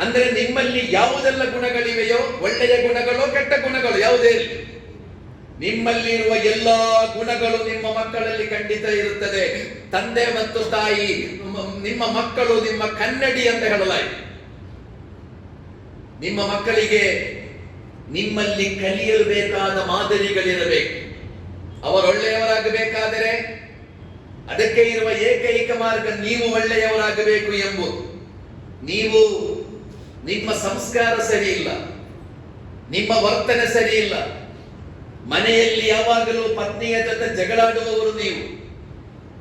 ಅಂದ್ರೆ ನಿಮ್ಮಲ್ಲಿ ಯಾವುದೆಲ್ಲ ಗುಣಗಳಿವೆಯೋ, ಒಳ್ಳೆಯ ಗುಣಗಳು ಕೆಟ್ಟ ಗುಣಗಳು ಯಾವುದೇ ಇರಲಿ, ನಿಮ್ಮಲ್ಲಿರುವ ಎಲ್ಲಾ ಗುಣಗಳು ನಿಮ್ಮ ಮಕ್ಕಳಲ್ಲಿ ಖಂಡಿತ ಇರುತ್ತದೆ. ತಂದೆ ಮತ್ತು ತಾಯಿ, ನಿಮ್ಮ ಮಕ್ಕಳು ನಿಮ್ಮ ಕನ್ನಡಿ ಅಂತ ಹೇಳಲಾಯಿತು. ನಿಮ್ಮ ಮಕ್ಕಳಿಗೆ ನಿಮ್ಮಲ್ಲಿ ಕಲಿಯಲು ಬೇಕಾದ ಮಾದರಿಗಳಿರಬೇಕು. ಅವರೊಳ್ಳೆಯವರಾಗಬೇಕಾದರೆ ಅದಕ್ಕೆ ಇರುವ ಏಕೈಕ ಮಾರ್ಗ ನೀವು ಒಳ್ಳೆಯವರಾಗಬೇಕು ಎಂಬುದು. ನೀವು ನಿಮ್ಮ ಸಂಸ್ಕಾರ ಸರಿ ಇಲ್ಲ, ನಿಮ್ಮ ವರ್ತನೆ ಸರಿ ಇಲ್ಲ, ಮನೆಯಲ್ಲಿ ಯಾವಾಗಲೂ ಪತ್ನಿಯ ಜೊತೆ ಜಗಳಾಡುವವರು ನೀವು,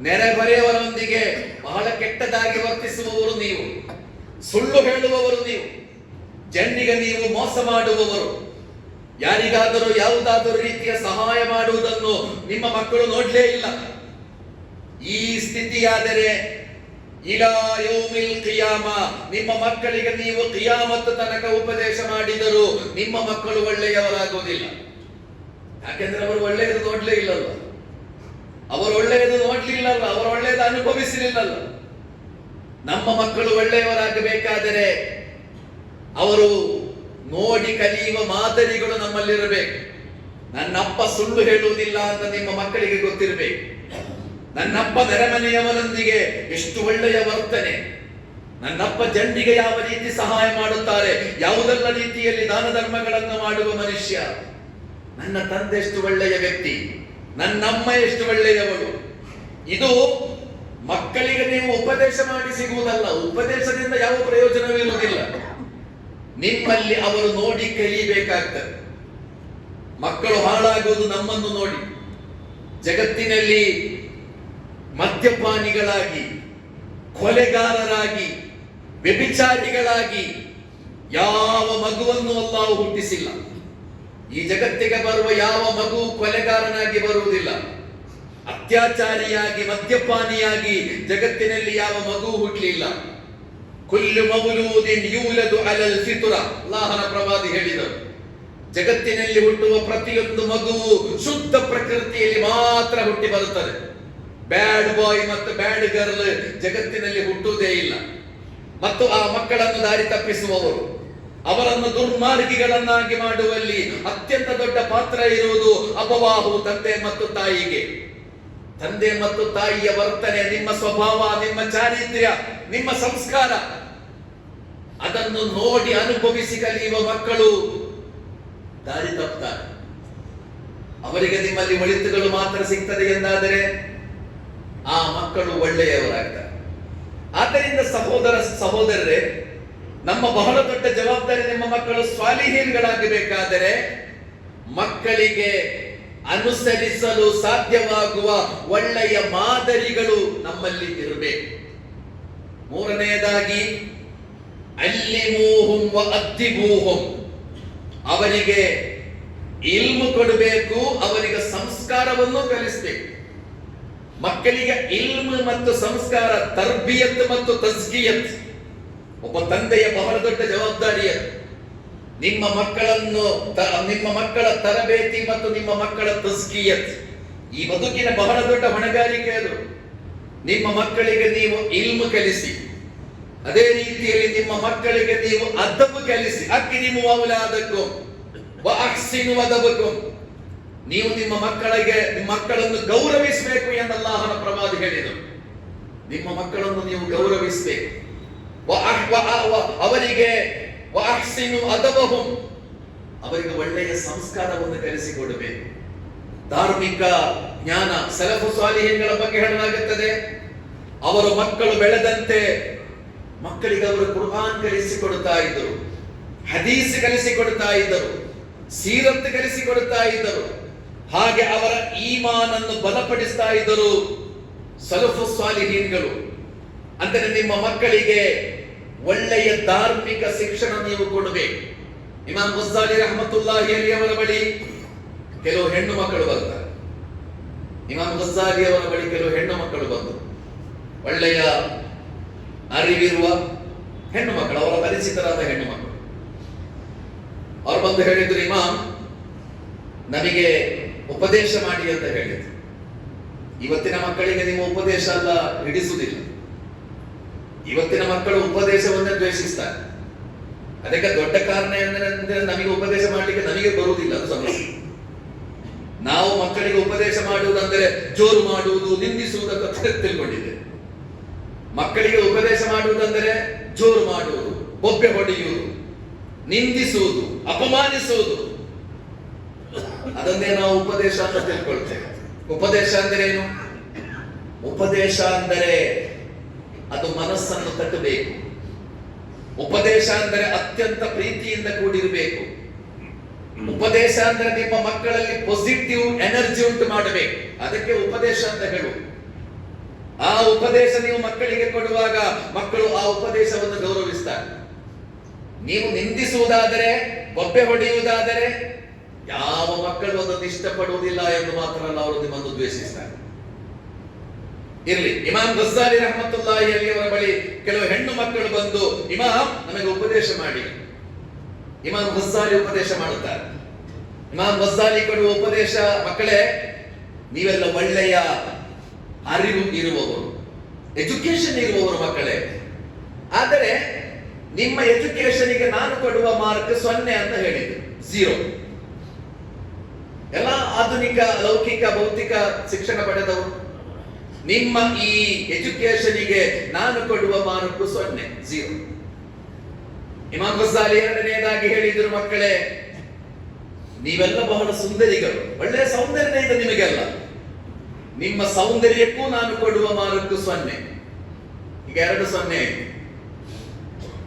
ನೆರೆಹೊರೆಯವರೊಂದಿಗೆ ಬಹಳ ಕೆಟ್ಟದಾಗಿ ವರ್ತಿಸುವವರು ನೀವು, ಸುಳ್ಳು ಹೇಳುವವರು ನೀವು, ಜನರಿಗೆ ನೀವು ಮೋಸ ಮಾಡುವವರು, ಯಾರಿಗಾದರೂ ಯಾವುದಾದರೂ ರೀತಿಯ ಸಹಾಯ ಮಾಡುವುದನ್ನು ನಿಮ್ಮ ಮಕ್ಕಳು ನೋಡ್ಲೇ ಇಲ್ಲ. ಈ ಸ್ಥಿತಿಯಾದರೆ ಇಲಾ ಯೌಮಿಲ್ ಕಿಯಾಮಾ, ನಿಮ್ಮ ಮಕ್ಕಳಿಗೆ ನೀವು ಕಿಯಾಮತ್ ತನಕ ಉಪದೇಶ ಮಾಡಿದರೂ ನಿಮ್ಮ ಮಕ್ಕಳು ಒಳ್ಳೆಯವರಾಗುವುದಿಲ್ಲ. ಯಾಕೆಂದ್ರೆ ಅವರು ಒಳ್ಳೆಯದು ನೋಡ್ಲೇ ಇಲ್ಲಲ್ಲ, ಅವರು ಒಳ್ಳೆಯದು ನೋಡ್ಲಿಲ್ಲಲ್ಲ, ಅವರು ಒಳ್ಳೆಯದು ಅನುಭವಿಸಲಿಲ್ಲಲ್ಲ. ನಮ್ಮ ಮಕ್ಕಳು ಒಳ್ಳೆಯವರಾಗಬೇಕಾದರೆ ಅವರು ನೋಡಿ ಕಲಿಯುವ ಮಾದರಿಗಳು ನಮ್ಮಲ್ಲಿರಬೇಕು. ನನ್ನಪ್ಪ ಸುಳ್ಳು ಹೇಳುವುದಿಲ್ಲ ಅಂತ ನಿಮ್ಮ ಮಕ್ಕಳಿಗೆ ಗೊತ್ತಿರಬೇಕು. ನನ್ನಪ್ಪ ನೆರೆಮನೆಯವರೊಂದಿಗೆ ಎಷ್ಟು ಒಳ್ಳೆಯ ವರ್ತನೆ, ನನ್ನಪ್ಪ ಜನರಿಗೆ ಯಾವ ರೀತಿ ಸಹಾಯ ಮಾಡುತ್ತಾರೆ, ಯಾವುದೆಲ್ಲ ರೀತಿಯಲ್ಲಿ ದಾನ ಧರ್ಮಗಳನ್ನು ಮಾಡುವ ಮನುಷ್ಯ, ನನ್ನ ತಂದೆ ಎಷ್ಟು ಒಳ್ಳೆಯ ವ್ಯಕ್ತಿ, ನನ್ನಮ್ಮ ಎಷ್ಟು ಒಳ್ಳೆಯವಳು. ಇದು ಮಕ್ಕಳಿಗೆ ನೀವು ಉಪದೇಶ ಮಾಡಿ ಸಿಗುವುದಲ್ಲ, ಉಪದೇಶದಿಂದ ಯಾವ ಪ್ರಯೋಜನವಿರುವುದಿಲ್ಲ. ನಿಮ್ಮಲ್ಲಿ ಅವರು ನೋಡಿ ಕಲಿಯಬೇಕಾಗ್ತದೆ. ಮಕ್ಕಳು ಹಾಳಾಗುವುದು ನಮ್ಮನ್ನು ನೋಡಿ. ಜಗತ್ತಿನಲ್ಲಿ ಮದ್ಯಪಾನಿಗಳಾಗಿ, ಕೊಲೆಗಾರರಾಗಿ, ವ್ಯಭಿಚಾರಿಗಳಾಗಿ ಯಾವ ಮಗುವನ್ನು ಅಲ್ಲಾಹು ಹುಟ್ಟಿಸಿಲ್ಲ. ಈ ಜಗತ್ತಿಗೆ ಬರುವ ಯಾವ ಮಗು ಕೊಲೆಗಾರನಾಗಿ ಬರುವುದಿಲ್ಲ. ಅತ್ಯಾಚಾರಿಯಾಗಿ, ಮದ್ಯಪಾನಿಯಾಗಿ ಜಗತ್ತಿನಲ್ಲಿ ಯಾವ ಮಗು ಹುಟ್ಟಲಿಲ್ಲ. ಕುಲ್ಲು ಮೌಲೂದಿನ್ ಯೂಲದು ಅಲಲ್ ಫಿತ್ರ, ಅಲ್ಲಾಹನ ಪ್ರವಾದಿ ಹೇಳಿದರು. ಜಗತ್ತಿನಲ್ಲಿ ಹುಟ್ಟುವ ಪ್ರತಿಯೊಂದು ಮಗುವು ಶುದ್ಧ ಪ್ರಕೃತಿಯಲ್ಲಿ ಮಾತ್ರ ಹುಟ್ಟಿ ಬರುತ್ತದೆ. ಬ್ಯಾಡ್ ಬಾಯ್ ಮತ್ತು ಬ್ಯಾಡ್ ಗರ್ಲ್ ಜಗತ್ತಿನಲ್ಲಿ ಹುಟ್ಟುವುದೇ ಇಲ್ಲ. ಮತ್ತು ಆ ಮಕ್ಕಳನ್ನು ದಾರಿ ತಪ್ಪಿಸುವವರು, ಅವರನ್ನು ದುರ್ಮಾರ್ಗಿಗಳನ್ನಾಗಿ ಮಾಡುವಲ್ಲಿ ಅತ್ಯಂತ ದೊಡ್ಡ ಪಾತ್ರ ಇರುವುದು ಅಪವಾಹು, ತಂದೆ ಮತ್ತು ತಾಯಿಗೆ. ತಂದೆ ಮತ್ತು ತಾಯಿಯ ವರ್ತನೆ, ನಿಮ್ಮ ಸ್ವಭಾವ, ನಿಮ್ಮ ಚಾರಿತ್ರ್ಯ, ನಿಮ್ಮ ಸಂಸ್ಕಾರ, ಅದನ್ನು ನೋಡಿ ಅನುಭವಿಸಿ ಕಲಿಯುವ ಮಕ್ಕಳು ದಾರಿ ತಪ್ಪುತ್ತಾರೆ. ಅವರಿಗೆ ನಿಮ್ಮಲ್ಲಿ ಒಳಿತುಗಳು ಮಾತ್ರ ಸಿಗ್ತದೆ ಎಂದಾದರೆ ಆ ಮಕ್ಕಳು ಒಳ್ಳೆಯವರಾಗ್ತಾರೆ. ಆದ್ದರಿಂದ ಸಹೋದರರೇ, ನಮ್ಮ ಬಹಳ ದೊಡ್ಡ ಜವಾಬ್ದಾರಿ, ನಿಮ್ಮ ಮಕ್ಕಳು ಸ್ವಾಲಿಹೀನ್ಗಳಾಗಬೇಕಾದರೆ ಮಕ್ಕಳಿಗೆ ಅನುಸರಿಸಲು ಸಾಧ್ಯವಾಗುವ ಒಳ್ಳೆಯ ಮಾದರಿಗಳು ನಮ್ಮಲ್ಲಿ ಇರಬೇಕು. ಮೂರನೆಯದಾಗಿ ಅಲ್ಲಿಮೂಹುಂ ವ ಅದ್ದಿಬೂಹುಂ, ಅವರಿಗೆ ಇಲ್ಮು ಕೊಡಬೇಕು, ಅವರಿಗೆ ಸಂಸ್ಕಾರವನ್ನು ಕಲಿಸಬೇಕು. ಮಕ್ಕಳಿಗೆ ಇಲ್ಮು ಮತ್ತು ಸಂಸ್ಕಾರ, ತರ್ಬಿಯತ್ ಮತ್ತು ತಜ್ಕಿಯತ್ ಒಬ್ಬ ತಂದೆಯ ಬಹಳ ದೊಡ್ಡ ಜವಾಬ್ದಾರಿಯದು. ನಿಮ್ಮ ಮಕ್ಕಳ ತರಬೇತಿ ಮತ್ತು ನಿಮ್ಮ ಮಕ್ಕಳ ತಜ್ಕಿಯತ್, ಈ ಬದುಕಿನ ಬಹಳ ದೊಡ್ಡ ಹೊಣೆಗಾರಿಕೆ ಅದು. ನಿಮ್ಮ ಮಕ್ಕಳಿಗೆ ನೀವು ಇಲ್ಮು ಕಲಿಸಿ, ಅದೇ ರೀತಿಯಲ್ಲಿ ನಿಮ್ಮ ಮಕ್ಕಳಿಗೆ ನೀವು ಅದಬ್ ಕಲಿಸಿ. ಅಕ್ರಿಮು ಔಲಾದಕ್ಕುಂ ವ ಅಹ್ಸಿನು ಅದಬಕ್ಕುಂ, ನೀವು ನಿಮ್ಮ ಮಕ್ಕಳನ್ನು ಗೌರವಿಸಬೇಕು ಎಂದು ಅಲ್ಲಾಹನ ಪ್ರವಾದಿ ಹೇಳಿದರು. ನಿಮ್ಮ ಮಕ್ಕಳನ್ನು ನೀವು ಗೌರವಿಸಬೇಕು. ಅವರಿಗೆ ಅಹ್ಸಿನು ಅದಬಹುಂ, ಅವರಿಗೆ ಒಳ್ಳೆಯ ಸಂಸ್ಕಾರವನ್ನು ಕಲಿಸಿಕೊಡಬೇಕು. ಧಾರ್ಮಿಕ ಜ್ಞಾನ, ಸಲಫು ಸಾಲಿಹೀನ್ಗಳ ಬಗ್ಗೆ ಹೇಳಲಾಗುತ್ತದೆ. ಅವರು ಮಕ್ಕಳು ಬೆಳೆದಂತೆ ಮಕ್ಕಳಿಗೆ ಅವರು ಕುರ್ಆನ್ ಕಲಿಸಿಕೊಡುತ್ತಾ ಇದ್ದರು, ಹದೀಸ್ ಕಲಿಸಿಕೊಡುತ್ತಾ ಇದ್ದರು, ಸೀರತ್ ಕಲಿಸಿಕೊಡುತ್ತಾ ಇದ್ದರು. ಹಾಗೆ ಅವರ ಈಮಾನನ್ನು ಬಲಪಡಿಸ್ತಾ ಇದ್ದರು ಸಲಫು ಸಾಲಿಹೀನ್ಗಳು. ಅಂದರೆ ನಿಮ್ಮ ಮಕ್ಕಳಿಗೆ ಒಳ್ಳೆಯ ಧಾರ್ಮಿಕ ಶಿಕ್ಷಣ ನೀವು ಕೊಡಬೇಕು. ಇಮಾಮ್ ಗಜ್ಜಾಲಿ ರಹಮತುಲ್ಲಾಹಿ ಅಲೈಹಿ ಅವರ ಬಳಿ ಕೆಲವು ಹೆಣ್ಣು ಮಕ್ಕಳು ಬರ್ತಾರೆ. ಇಮಾಮ್ ಗಜ್ಜಾಲಿ ಅವರ ಬಳಿ ಕೆಲವು ಹೆಣ್ಣು ಮಕ್ಕಳು ಬಂದರು, ಒಳ್ಳೆಯ ಅರಿವಿರುವ ಹೆಣ್ಣು ಮಕ್ಕಳು, ಅವರ ಪರಿಚಿತರಾದ ಹೆಣ್ಣು ಮಕ್ಕಳು. ಅವರು ಬಂದು ಹೇಳಿದ್ರು, ಇಮಾಮ್ ನಮಗೆ ಉಪದೇಶ ಮಾಡಿ ಅಂತ ಹೇಳಿದ್ರು. ಇವತ್ತಿನ ಮಕ್ಕಳಿಗೆ ನಿಮ್ಮ ಉಪದೇಶ ಅಲ್ಲ ಹಿಡಿಸುವುದಿಲ್ಲ. ಇವತ್ತಿನ ಮಕ್ಕಳು ಉಪದೇಶವನ್ನೇ ದ್ವೇಷಿಸ್ತಾರೆ. ಅದಕ್ಕೆ ದೊಡ್ಡ ಕಾರಣ ಏನಂದ್ರೆ ನಮಗೆ ಉಪದೇಶ ಮಾಡಲಿಕ್ಕೆ ನಮಗೆ ಬರುವುದಿಲ್ಲ, ಅದು ಸಮಸ್ಯೆ. ನಾವು ಮಕ್ಕಳಿಗೆ ಉಪದೇಶ ಮಾಡುವುದಂದ್ರೆ ಜೋರು ಮಾಡುವುದು, ನಿಂದಿಸುವುದಕ್ಕೆ ತಿಳ್ಕೊಂಡಿದ್ದೇವೆ. ಮಕ್ಕಳಿಗೆ ಉಪದೇಶ ಮಾಡುವುದಂದರೆ ಜೋರು ಮಾಡುವುದು, ಬೊಬ್ಬೆ ಹೊಡೆಯುವುದು, ನಿಂದಿಸುವುದು, ಅಪಮಾನಿಸುವುದು, ಅದನ್ನೇ ನಾವು ಉಪದೇಶ ಅಂತ ತಿಳ್ಕೊಳ್ತೇವೆ. ಉಪದೇಶ ಅಂದ್ರೆ ಏನು? ಉಪದೇಶ ಅಂದರೆ ಅದು ಮನಸ್ಸನ್ನು ತಟ್ಟಬೇಕು. ಉಪದೇಶ ಅಂದರೆ ಅತ್ಯಂತ ಪ್ರೀತಿಯಿಂದ ಕೂಡಿರಬೇಕು. ಉಪದೇಶ ಅಂದ್ರೆ ನಿಮ್ಮ ಮಕ್ಕಳಲ್ಲಿ ಪಾಸಿಟಿವ್ ಎನರ್ಜಿ ಉಂಟು ಮಾಡಬೇಕು. ಅದಕ್ಕೆ ಉಪದೇಶ ಅಂತ ಹೇಳು. ಆ ಉಪದೇಶ ನೀವು ಮಕ್ಕಳಿಗೆ ಕೊಡುವಾಗ ಮಕ್ಕಳು ಆ ಉಪದೇಶವನ್ನು ಗೌರವಿಸ್ತಾರೆ. ನೀವು ನಿಂದಿಸುವುದಾದರೆ, ಬೊಬ್ಬೆ ಹೊಡೆಯುವುದಾದರೆ ಯಾವ ಮಕ್ಕಳು ಅದನ್ನು ಇಷ್ಟಪಡುವುದಿಲ್ಲ ಎಂದು ಮಾತ್ರ ಅಲ್ಲ, ಅವರು ನಿಮ್ಮನ್ನು ದ್ವೇಷಿಸ್ತಾರೆ. ಇರ್ಲಿ, ಇಮಾಮ್ ಗಜ್ಜಾಲಿ ರಹಮತುಲ್ಲಾಹಿ ಅಲೈಹಿ ಅವರ ಬಳಿ ಕೆಲವು ಹೆಣ್ಣು ಮಕ್ಕಳು ಬಂದು, ಇಮಾಮ್ ನಮಗೆ ಉಪದೇಶ ಮಾಡಿ. ಇಮಾಮ್ ಗಜ್ಜಾಲಿ ಉಪದೇಶ ಮಾಡುತ್ತಾರೆ. ಇಮಾಮ್ ಗಜ್ಜಾಲಿ ಕೊಡುವ ಉಪದೇಶ, ಮಕ್ಕಳೇ ನೀವೆಲ್ಲ ಒಳ್ಳೆಯ ಅರಿವು ಇರುವವರು, ಎಜುಕೇಶನ್ ಇರುವವರು ಮಕ್ಕಳೇ. ಆದರೆ ನಿಮ್ಮ ಎಜುಕೇಶನ್ಗೆ ನಾನು ಕೊಡುವ ಮಾರ್ಕ್ 0 ಅಂತ ಹೇಳಿದ್ರು, 0. ಎಲ್ಲ ಆಧುನಿಕ ಲೌಕಿಕ ಭೌತಿಕ ಶಿಕ್ಷಣ ಪಡೆದವರು. ನಿಮ್ಮ ಈ ಎಜುಕೇಶನ್ಗೆ ನಾನು ಕೊಡುವ ಮಾರ್ಕ್ 0, 0. ಇಮಾಮ್ ಗಜ್ಜಾಲಿ ಎರಡನೆಯದಾಗಿ ಹೇಳಿದ್ರು, ಮಕ್ಕಳೇ ನೀವೆಲ್ಲ ಬಹಳ ಸುಂದರಿಗಳು, ಒಳ್ಳೆಯ ಸೌಂದರ್ಯ ಇದೆ ನಿಮಗೆಲ್ಲ. ನಿಮ್ಮ ಸೌಂದರ್ಯಕ್ಕೂ ನಾನು ಕೊಡುವ ಮಾರ್ಕ್ 0. ಈಗ 2-0 ಆಯ್ತು.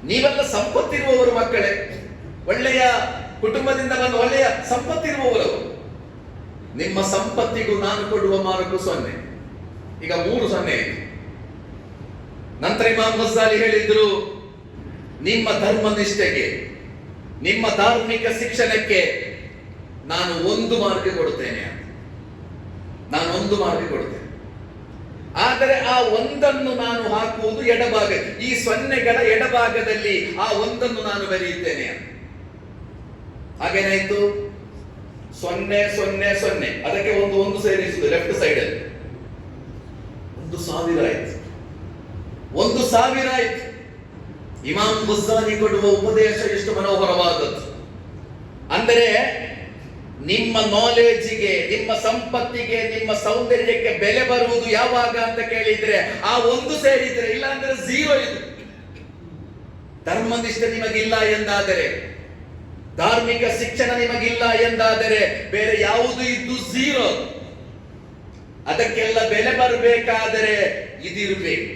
ನೀವೆಲ್ಲ ಸಂಪತ್ತಿರುವವರು ಮಕ್ಕಳೇ, ಒಳ್ಳೆಯ ಕುಟುಂಬದಿಂದ ಬಂದು ಒಳ್ಳೆಯ ಸಂಪತ್ತಿರುವವರು. ನಿಮ್ಮ ಸಂಪತ್ತಿಗೂ ನಾನು ಕೊಡುವ ಮಾರ್ಕ್ 0. ಈಗ 3-0 ಆಯ್ತು. ನಂತರ ಇಮಾಮ್ ಗಜ್ಜಾಲಿ ಹೇಳಿದ್ರು, ನಿಮ್ಮ ಧರ್ಮನಿಷ್ಠೆಗೆ, ನಿಮ್ಮ ಧಾರ್ಮಿಕ ಶಿಕ್ಷಣಕ್ಕೆ ನಾನು 1 ಮಾರ್ಕ್ ಕೊಡುತ್ತೇನೆ. ನಾನು 1 ಮಾರ್ಕ್ ಕೊಡುತ್ತೇನೆ. ಆದರೆ ಆ 1 ನಾನು ಹಾಕುವುದು ಎಡಭಾಗ, ಈ 0ಗಳ ಎಡಭಾಗದಲ್ಲಿ ಆ 1 ನಾನು ಬರೆಯುತ್ತೇನೆ. ಹಾಗೇನಾಯ್ತು? 0-0-0. ಅದಕ್ಕೆ ಒಂದು ಸೇರಿಸುವುದು ಲೆಫ್ಟ್ ಸೈಡ್ ಅಲ್ಲಿ 1,000 ಆಯ್ತು. 1,000 ಆಯ್ತು. ಇಮಾಮ್ ಗಜ್ಜಾಲಿ ಕೊಡುವ ಉಪದೇಶ ಎಷ್ಟು ಮನೋಹರವಾದದ್ದು ಅಂದರೆ, ನಿಮ್ಮ ನಾಲೆಜ್ಗೆ, ನಿಮ್ಮ ಸಂಪತ್ತಿಗೆ, ನಿಮ್ಮ ಸೌಂದರ್ಯಕ್ಕೆ ಬೆಲೆ ಬರುವುದು ಯಾವಾಗ ಅಂತ ಕೇಳಿದ್ರೆ ಆ 1 ಸೇರಿದ್ರೆ, ಇಲ್ಲ ಅಂದ್ರೆ 0 ಇದು. ಧರ್ಮನಿಷ್ಠೆ ನಿಮಗಿಲ್ಲ ಎಂದಾದರೆ, ಧಾರ್ಮಿಕ ಶಿಕ್ಷಣ ನಿಮಗಿಲ್ಲ ಎಂದಾದರೆ, ಬೇರೆ ಯಾವುದು ಇದ್ದು 0. ಅದಕ್ಕೆಲ್ಲ ಬೆಲೆ ಬರಬೇಕಾದರೆ ಇದಿರ್ಬೇಕು.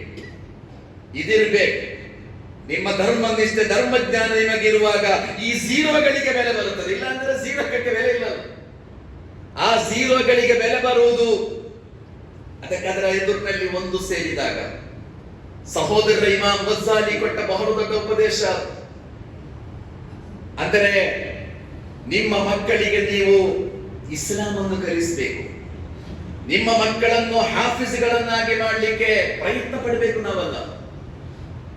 ನಿಮ್ಮ ಧರ್ಮನಿಷ್ಠೆ, ಧರ್ಮಜ್ಞಾನ ನಿಮಗಿರುವಾಗ ಈ 0ಗಳಿಗೆ ಬೆಲೆ ಬರುತ್ತದೆ. ಇಲ್ಲ ಅಂದ್ರೆ 0ಕ್ಕೆ ಬೆಲೆ ಇಲ್ಲ. ಆ 0ಗಳಿಗೆ ಬೆಲೆ ಬರುವುದು ಅದಕ್ಕೆ ಅದರ ಎದುರಿನಲ್ಲಿ 1 ಸೇರಿದಾಗ. ಸಹೋದರ ಇಮಾಮ್ ಗಜ್ಜಾಲಿ ಕೊಟ್ಟ ಬಹಳ ದೊಡ್ಡ ಉಪದೇಶ. ಅಂದರೆ ನಿಮ್ಮ ಮಕ್ಕಳಿಗೆ ನೀವು ಇಸ್ಲಾಂ ಅನ್ನು ಕಲಿಸಬೇಕು. ನಿಮ್ಮ ಮಕ್ಕಳನ್ನು ಹಾಫಿಜ್ಗಳನ್ನಾಗಿ ಮಾಡಲಿಕ್ಕೆ ಪ್ರಯತ್ನ ಪಡಬೇಕು. ನಾವಲ್ಲ,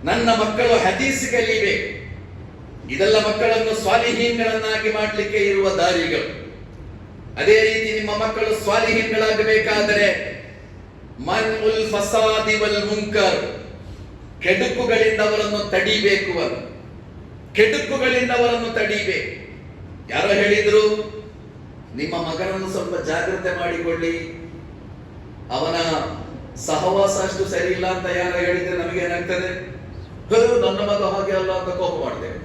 ನನ್ನ ಮಕ್ಕಳು ಹದೀಸ್ ಕಲಿಬೇಕು. ಇದೆಲ್ಲ ಮಕ್ಕಳನ್ನು ಸ್ವಾಲಿಹೀನ್ಗಳನ್ನಾಗಿ ಮಾಡಲಿಕ್ಕೆ ಇರುವ ದಾರಿಗಳು. ಅದೇ ರೀತಿ ನಿಮ್ಮ ಮಕ್ಕಳು ಸ್ವಾಲಿಹೀನ್ಗಳಾಗಬೇಕಾದರೆ ಮನ್ಉಲ್ ಫಸಾದಿ ವಲ್ ಮುನ್ಕರ್, ಕೆಡುಕುಗಳಿಂದ ಅವರನ್ನು ತಡಿಬೇಕು. ಕೆಡುಕುಗಳಿಂದ ಅವರನ್ನು ತಡಿಬೇಕು. ಯಾರೋ ಹೇಳಿದ್ರು, ನಿಮ್ಮ ಮಗನನ್ನು ಸ್ವಲ್ಪ ಜಾಗ್ರತೆ ಮಾಡಿಕೊಳ್ಳಿ, ಅವನ ಸಹವಾಸ ಅಷ್ಟು ಸರಿ ಇಲ್ಲ ಅಂತ ಯಾರು ಹೇಳಿದ್ರೆ ನಮಗೇನಾಗ್ತದೆ? ನನ್ನ ಮಗ ಹಾಗೆ ಅಲ್ಲ ಅಂತ ಕೋಪ ಮಾಡ್ತೇವೆ.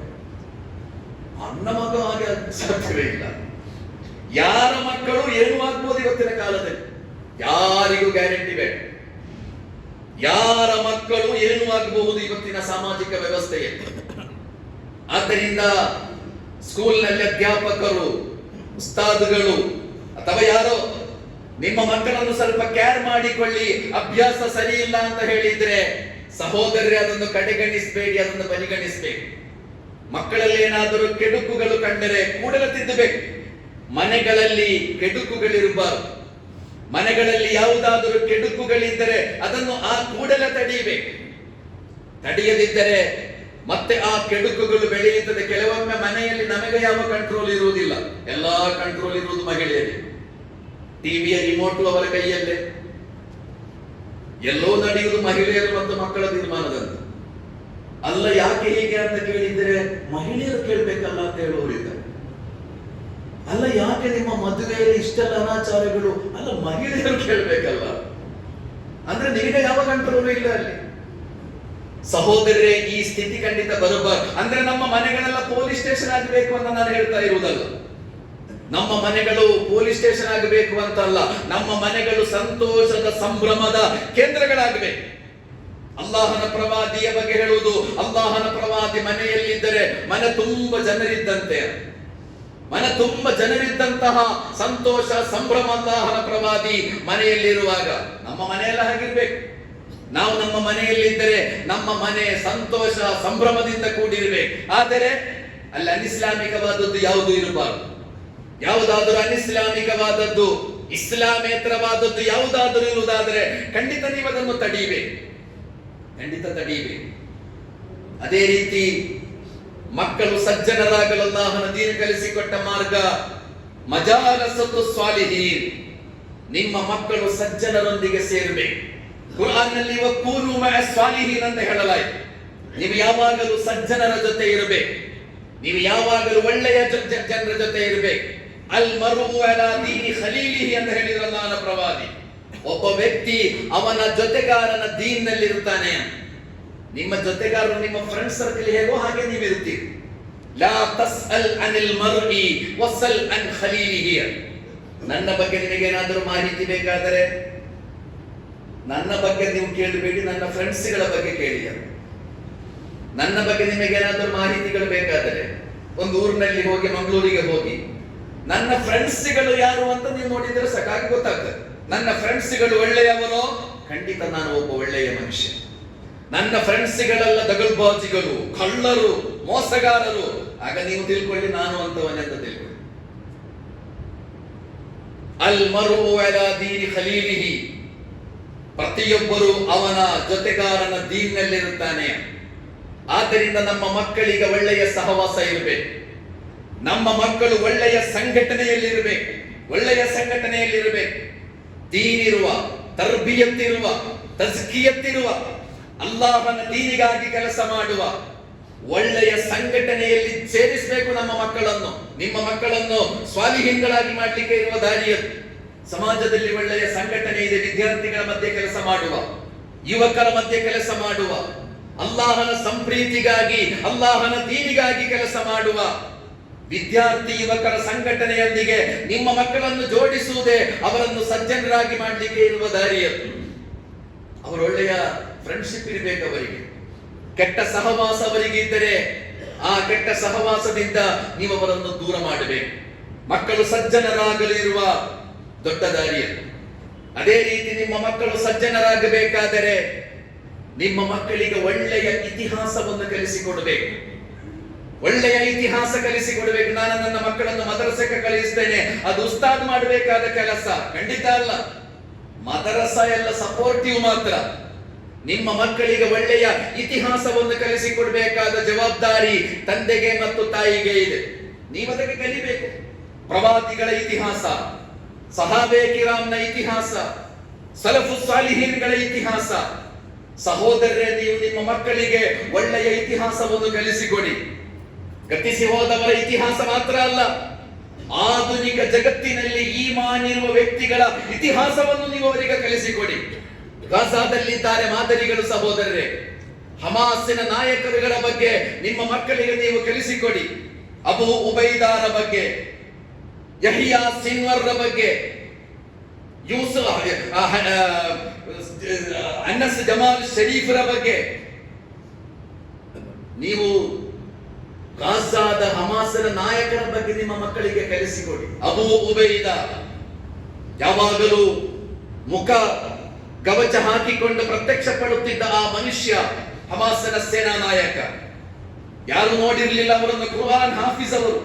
ನನ್ನ ಮಗ ಹಾಗೆ ಸಾಧ್ಯವೇ ಇಲ್ಲ. ಯಾರ ಮಕ್ಕಳು ಏನು ಆಗ್ಬೋದು ಇವತ್ತಿನ ಕಾಲದಲ್ಲಿ ಯಾರಿಗೂ ಗ್ಯಾರಂಟಿ ಬೇಡ. ಯಾರ ಮಕ್ಕಳು ಏನು ಆಗಬಹುದು ಇವತ್ತಿನ ಸಾಮಾಜಿಕ ವ್ಯವಸ್ಥೆಯಲ್ಲಿ. ಆದ್ದರಿಂದ ಸ್ಕೂಲ್ನಲ್ಲಿ ಅಧ್ಯಾಪಕರು, ಉಸ್ತಾದ್ಗಳು ಅಥವಾ ಯಾರೋ ನಿಮ್ಮ ಮಕ್ಕಳನ್ನು ಸ್ವಲ್ಪ ಕೇರ್ ಮಾಡಿಕೊಳ್ಳಿ, ಅಭ್ಯಾಸ ಸರಿ ಇಲ್ಲ ಅಂತ ಹೇಳಿದ್ರೆ ಸಹೋದರರೇ ಅದನ್ನು ಕಡೆಗಣಿಸಬೇಡಿ, ಅದನ್ನು ಪರಿಗಣಿಸಬೇಕು. ಮಕ್ಕಳಲ್ಲಿ ಏನಾದರೂ ಕೆಡುಕುಗಳು ಕಂಡರೆ ಕೂಡಲೇ ತಿದ್ದಬೇಕು. ಮನೆಗಳಲ್ಲಿ ಕೆಡುಕುಗಳಿರಬಾರದು. ಮನೆಗಳಲ್ಲಿ ಯಾವುದಾದರೂ ಕೆಡುಕುಗಳಿದ್ದರೆ ಅದನ್ನು ಆ ಕೂಡಲೇ ತಡೆಯಬೇಕು. ತಡೆಯದಿದ್ದರೆ ಮತ್ತೆ ಆ ಕೆಡುಕುಗಳು ಬೆಳೆಯುತ್ತದೆ. ಕೆಲವೊಮ್ಮೆ ಮನೆಯಲ್ಲಿ ನಮಗೆ ಯಾವ ಕಂಟ್ರೋಲ್ ಇರುವುದಿಲ್ಲ, ಎಲ್ಲಾ ಕಂಟ್ರೋಲ್ ಇರುವುದು ಮಹಿಳೆಯರಿಗೆ. ಟಿವಿಯ ರಿಮೋಟು ಅವರ ಕೈಯಲ್ಲೇ, ಎಲ್ಲೋ ನಡೆಯುವುದು ಮಹಿಳೆಯರು ಮತ್ತು ಮಕ್ಕಳ ತೀರ್ಮಾನದಂತೆ. ಅಲ್ಲ, ಯಾಕೆ ಹೀಗೆ ಅಂತ ಕೇಳಿದ್ರೆ ಮಹಿಳೆಯರು ಕೇಳ್ಬೇಕಲ್ಲ ಅಂತ ಹೇಳುವವರಿದ್ದಾರೆ. ಅಲ್ಲ, ಯಾಕೆ ನಿಮ್ಮ ಮದುವೆಯಲ್ಲಿ ಇಷ್ಟೆಲ್ಲ ಅನಾಚಾರಗಳು? ಅಲ್ಲ, ಮಹಿಳೆಯರು ಕೇಳ್ಬೇಕಲ್ಲ. ಅಂದ್ರೆ ನಿಮಗೆ ಯಾವ ಕಂಟ್ರೋಲು ಇಲ್ಲ ಅಲ್ಲಿ. ಸಹೋದರರೇ, ಈ ಸ್ಥಿತಿ ಖಂಡಿತ ಬರಬಾರದು. ಅಂದ್ರೆ ನಮ್ಮ ಮನೆಗಳೆಲ್ಲ ಪೊಲೀಸ್ ಸ್ಟೇಷನ್ ಆಗಬೇಕು ಅಂತ ನಾನು ಹೇಳ್ತಾ ಇರುವುದಲ್ಲ. ನಮ್ಮ ಮನೆಗಳು ಪೊಲೀಸ್ ಸ್ಟೇಷನ್ ಆಗಬೇಕು ಅಂತಲ್ಲ. ನಮ್ಮ ಮನೆಗಳು ಸಂತೋಷದ, ಸಂಭ್ರಮದ ಕೇಂದ್ರಗಳಾಗಬೇಕು. ಅಲ್ಲಾಹನ ಪ್ರವಾದಿಯ ಬಗ್ಗೆ ಹೇಳುವುದು, ಅಲ್ಲಾಹನ ಪ್ರವಾದಿ ಮನೆಯಲ್ಲಿದ್ದರೆ ಮನೆ ತುಂಬ ಜನರಿದ್ದಂತೆ, ಮನೆ ತುಂಬ ಜನರಿದ್ದಂತಹ ಸಂತೋಷ, ಸಂಭ್ರಮ ಅಲ್ಲಾಹನ ಪ್ರವಾದಿ ಮನೆಯಲ್ಲಿರುವಾಗ. ನಮ್ಮ ಮನೆಯೆಲ್ಲ ಹಾಗಿರ್ಬೇಕು. ನಾವು ನಮ್ಮ ಮನೆಯಲ್ಲಿದ್ದರೆ ನಮ್ಮ ಮನೆ ಸಂತೋಷ, ಸಂಭ್ರಮದಿಂದ ಕೂಡಿರ್ಬೇಕು. ಆದರೆ ಅಲ್ಲಿ ಅನಿಸ್ಲಾಮಿಕವಾದದ್ದು ಯಾವುದು ಇರಬಾರದು. ಯಾವುದಾದರೂ ಅನಿಸ್ಲಾಮಿಕವಾದದ್ದು, ಇಸ್ಲಾಮೇತರವಾದದ್ದು ಯಾವುದಾದರೂ ಇರುವುದಾದರೆ ಖಂಡಿತ ನೀವು ಅದನ್ನು ತಡೆಯಬೇಕು, ಖಂಡಿತ ತಡೆಯಬೇಕು. ಅದೇ ರೀತಿ ಮಕ್ಕಳು ಸಜ್ಜನರಾಗಲು ಅಲ್ಲಾಹನ ದೀನ ಕಲಿಸಿಕೊಟ್ಟ ಮಾರ್ಗ ಮಜಾಲಸತು ಸ್ವಾಲಿಹೀನ್. ನಿಮ್ಮ ಮಕ್ಕಳು ಸಜ್ಜನರೊಂದಿಗೆ ಸೇರಬೇಕು. ಕುರ್ಆನ್ನಲ್ಲಿ ವಕೂನು ಮಅ ಸ್ವಾಲಿಹೀನ್ ಅಂತ ಹೇಳಲಾಯಿತು. ನೀವು ಯಾವಾಗಲೂ ಸಜ್ಜನರ ಜೊತೆ ಇರಬೇಕು. ನೀವು ಯಾವಾಗಲೂ ಒಳ್ಳೆಯ ಜನರ ಜೊತೆ ಇರಬೇಕು. ಅಲ್ ಮರು ಅಲಾ ದೀನಿ ಖಲೀಲಿಹಿ ಅಂತ ಹೇಳಿದ್ರು ಅಲ್ಲಾಹನ ಪ್ರವಾದಿ. ಒಬ್ಬ ವ್ಯಕ್ತಿ ಅವನ ಜೊತೆಗಾರನ ದೀನ್ನಲ್ಲಿ ಇರ್ತಾನೆ. ನಿಮ್ಮ ಜೊತೆಗಾರರು ನಿಮ್ಮ ಫ್ರೆಂಡ್ ಸರ್ಕಲ್ ಹೇಗೋ ಹಾಗೆ ನೀವು ಇರ್ತೀರಿ. ಲಾ ತಸ್ಅಲ್ ಅನಿಲ್ ಮರ್ಇ ವಸಲ್ ಅನ್ ಖಲೀಲಿಹಿ. ನನ್ನ ಬಗ್ಗೆ ನಿಮಗೇನಾದರೂ ಮಾಹಿತಿ ಬೇಕಾದರೆ ನನ್ನ ಬಗ್ಗೆ ನೀವು ಕೇಳಬೇಡಿ, ನನ್ನ ಫ್ರೆಂಡ್ಸ್ಗಳ ಬಗ್ಗೆ ಕೇಳಿ. ನನ್ನ ಬಗ್ಗೆ ನಿಮಗೆ ಏನಾದರೂ ಮಾಹಿತಿಗಳು ಬೇಕಾದರೆ ಒಂದು ಊರಿನಲ್ಲಿ ಹೋಗಿ, ಮಂಗಳೂರಿಗೆ ಹೋಗಿ, ನನ್ನ ಫ್ರೆಂಡ್ಸ್ಗಳು ಯಾರು ಅಂತ ನೀವು ನೋಡಿದರೆ ಸಾಕಾಗಿ ಗೊತ್ತಾಗ್ತದೆ. ನನ್ನ ಫ್ರೆಂಡ್ಸ್ಗಳು ಒಳ್ಳೆಯವರೋ, ಖಂಡಿತ ನಾನು ಒಬ್ಬ ಒಳ್ಳೆಯ ಮನುಷ್ಯ. ನನ್ನ ಫ್ರೆಂಡ್ಸ್ಗಳೆಲ್ಲ ದಗಲ್ಬಾಜಿಗಳು, ಕಳ್ಳರು, ಮೋಸಗಾರರು, ಆಗ ನೀವು ತಿಳ್ಕೊಳ್ಳಿ ನಾನು ಅಂತವನೆಂತ ತಿಳ್ಕೊಳ್ಳಿ. ಅಲ್ ಮರು ಅಲಾ ದೀನಿ ಖಲೀಲಿಹಿ, ಪ್ರತಿಯೊಬ್ಬರು ಅವನ ಜೊತೆಗಾರನ ದೀನ್ನಲ್ಲಿರುತ್ತಾನೆ. ಆದ್ದರಿಂದ ನಮ್ಮ ಮಕ್ಕಳಿಗೆ ಒಳ್ಳೆಯ ಸಹವಾಸ ಇರಬೇಕು. ನಮ್ಮ ಮಕ್ಕಳು ಒಳ್ಳೆಯ ಸಂಘಟನೆಯಲ್ಲಿರಬೇಕು, ಒಳ್ಳೆಯ ಸಂಘಟನೆಯಲ್ಲಿರಬೇಕು. ದೀನಿರುವ, ತರ್ಬಿಯತ್ತಿರುವ, ತಜ್ಕಿಯತ್ತಿರುವ, ಅಲ್ಲಾಹನ ದೀನಿಗಾಗಿ ಕೆಲಸ ಮಾಡುವ ಒಳ್ಳೆಯ ಸಂಘಟನೆಯಲ್ಲಿ ಸೇರಿಸಬೇಕು ನಮ್ಮ ಮಕ್ಕಳನ್ನು. ನಿಮ್ಮ ಮಕ್ಕಳನ್ನು ಸ್ವಾಲಿಹೀನ್ಗಳಾಗಿ ಮಾಡಲಿಕ್ಕೆ ಇರುವ ದಾರಿಯದು. ಸಮಾಜದಲ್ಲಿ ಒಳ್ಳೆಯ ಸಂಘಟನೆ ಇದೆ. ವಿದ್ಯಾರ್ಥಿಗಳ ಮಧ್ಯೆ ಕೆಲಸ ಮಾಡುವ, ಯುವಕರ ಮಧ್ಯೆ ಕೆಲಸ ಮಾಡುವ, ಅಲ್ಲಾಹನ ಸಂಪ್ರೀತಿಗಾಗಿ, ಅಲ್ಲಾಹನ ದೀನಿಗಾಗಿ ಕೆಲಸ ಮಾಡುವ ವಿದ್ಯಾರ್ಥಿ ಯುವಕರ ಸಂಘಟನೆಯೊಂದಿಗೆ ನಿಮ್ಮ ಮಕ್ಕಳನ್ನು ಜೋಡಿಸುವುದೇ ಅವರನ್ನು ಸಜ್ಜನರಾಗಿ ಮಾಡಲಿಕ್ಕೆ ಇರುವ ದಾರಿಯದು. ಅವರೊಳ್ಳೆಯ ಫ್ರೆಂಡ್ಶಿಪ್ ಇರಬೇಕು ಅವರಿಗೆ. ಕೆಟ್ಟ ಸಹವಾಸ ಅವರಿಗೆ ಇದ್ದರೆ ಆ ಕೆಟ್ಟ ಸಹವಾಸದಿಂದ ನೀವು ಅವರನ್ನು ದೂರ ಮಾಡಬೇಕು. ಮಕ್ಕಳು ಸಜ್ಜನರಾಗಲು ಇರುವ ದೊಡ್ಡ ದಾರಿಯದು. ಅದೇ ರೀತಿ ನಿಮ್ಮ ಮಕ್ಕಳು ಸಜ್ಜನರಾಗಬೇಕಾದರೆ ನಿಮ್ಮ ಮಕ್ಕಳಿಗೆ ಒಳ್ಳೆಯ ಇತಿಹಾಸವನ್ನು ಕಲಿಸಿಕೊಡಬೇಕು. ಒಳ್ಳೆಯ ಇತಿಹಾಸ ಕಲಿಸಿಕೊಡಬೇಕು. ನಾನು ನನ್ನ ಮಕ್ಕಳನ್ನು ಮದರಸಕ್ಕೆ ಕಳಿಸ್ತೇನೆ, ಅದು ಉಸ್ತಾದ್ ಮಾಡಬೇಕಾದ ಕೆಲಸ ಖಂಡಿತ ಅಲ್ಲ. ಮದರಸ ಎಲ್ಲ ಸಪೋರ್ಟಿವ್ ಮಾತ್ರ. ನಿಮ್ಮ ಮಕ್ಕಳಿಗೆ ಒಳ್ಳೆಯ ಇತಿಹಾಸವನ್ನು ಕಲಿಸಿಕೊಡಬೇಕಾದ ಜವಾಬ್ದಾರಿ ತಂದೆಗೆ ಮತ್ತು ತಾಯಿಗೆ ಇದೆ. ನೀವು ಅದಕ್ಕೆ ಕಲಿಬೇಕು. ಪ್ರವಾದಿಗಳ ಇತಿಹಾಸ, ಸಹಾಬೆ ಕಿರಾಮ್ನ ಇತಿಹಾಸ, ಸಲಫು ಸಾಲಿಹೀನ್ಗಳ ಇತಿಹಾಸ. ಸಹೋದರರೇ, ನೀವು ನಿಮ್ಮ ಮಕ್ಕಳಿಗೆ ಒಳ್ಳೆಯ ಇತಿಹಾಸವನ್ನು ಕಲಿಸಿಕೊಡಿ. ಗತಿಸಿ ಹೋದವರ ಇತಿಹಾಸ ಮಾತ್ರ ಅಲ್ಲ, ಆಧುನಿಕ ಜಗತ್ತಿನಲ್ಲಿ ಈಮಾನ್ ಇರುವ ವ್ಯಕ್ತಿಗಳ ಇತಿಹಾಸವನ್ನು ನೀವು ಅವರಿಗೆ ಕಲಿಸಿಕೊಡಿ. ಗಾಜಾದಲ್ಲಿದ್ದಾರೆ ಮಾದರಿಗಳು ಸಹೋದರರೇ. ಹಮಾಸಿನ ನಾಯಕರುಗಳ ಬಗ್ಗೆ ನಿಮ್ಮ ಮಕ್ಕಳಿಗೆ ನೀವು ಕಲಿಸಿಕೊಡಿ. ಅಬೂ ಉಬೈದಾರ ಬಗ್ಗೆ, ಯಹಿಯಾ ಸಿನ್ವರ್ರ ಬಗ್ಗೆ, ಯೂಸುಫ್ ಅನಸ್ ಜಮಾಲ್ ಶರೀಫರ ಬಗ್ಗೆ ನೀವು ಗಾಜಾದ ಹಮಾಸನ ನಾಯಕರ ಬಗ್ಗೆ ನಿಮ್ಮ ಮಕ್ಕಳಿಗೆ ಕಲಿಸಿಕೊಡಿ. ಅಬೂ ಉಬೈದ ಯಾವಾಗಲೂ ಮುಖ ಕವಚ ಹಾಕಿಕೊಂಡು ಪ್ರತ್ಯಕ್ಷ ಪಡುತ್ತಿದ್ದ ಆ ಮನುಷ್ಯ ಹಮಾಸನ ಸೇನಾ ನಾಯಕ. ಯಾರು ನೋಡಿರಲಿಲ್ಲ ಅವರನ್ನು. ಕುರ್ಆನ್ ಹಾಫಿಜ್ ಅವರು,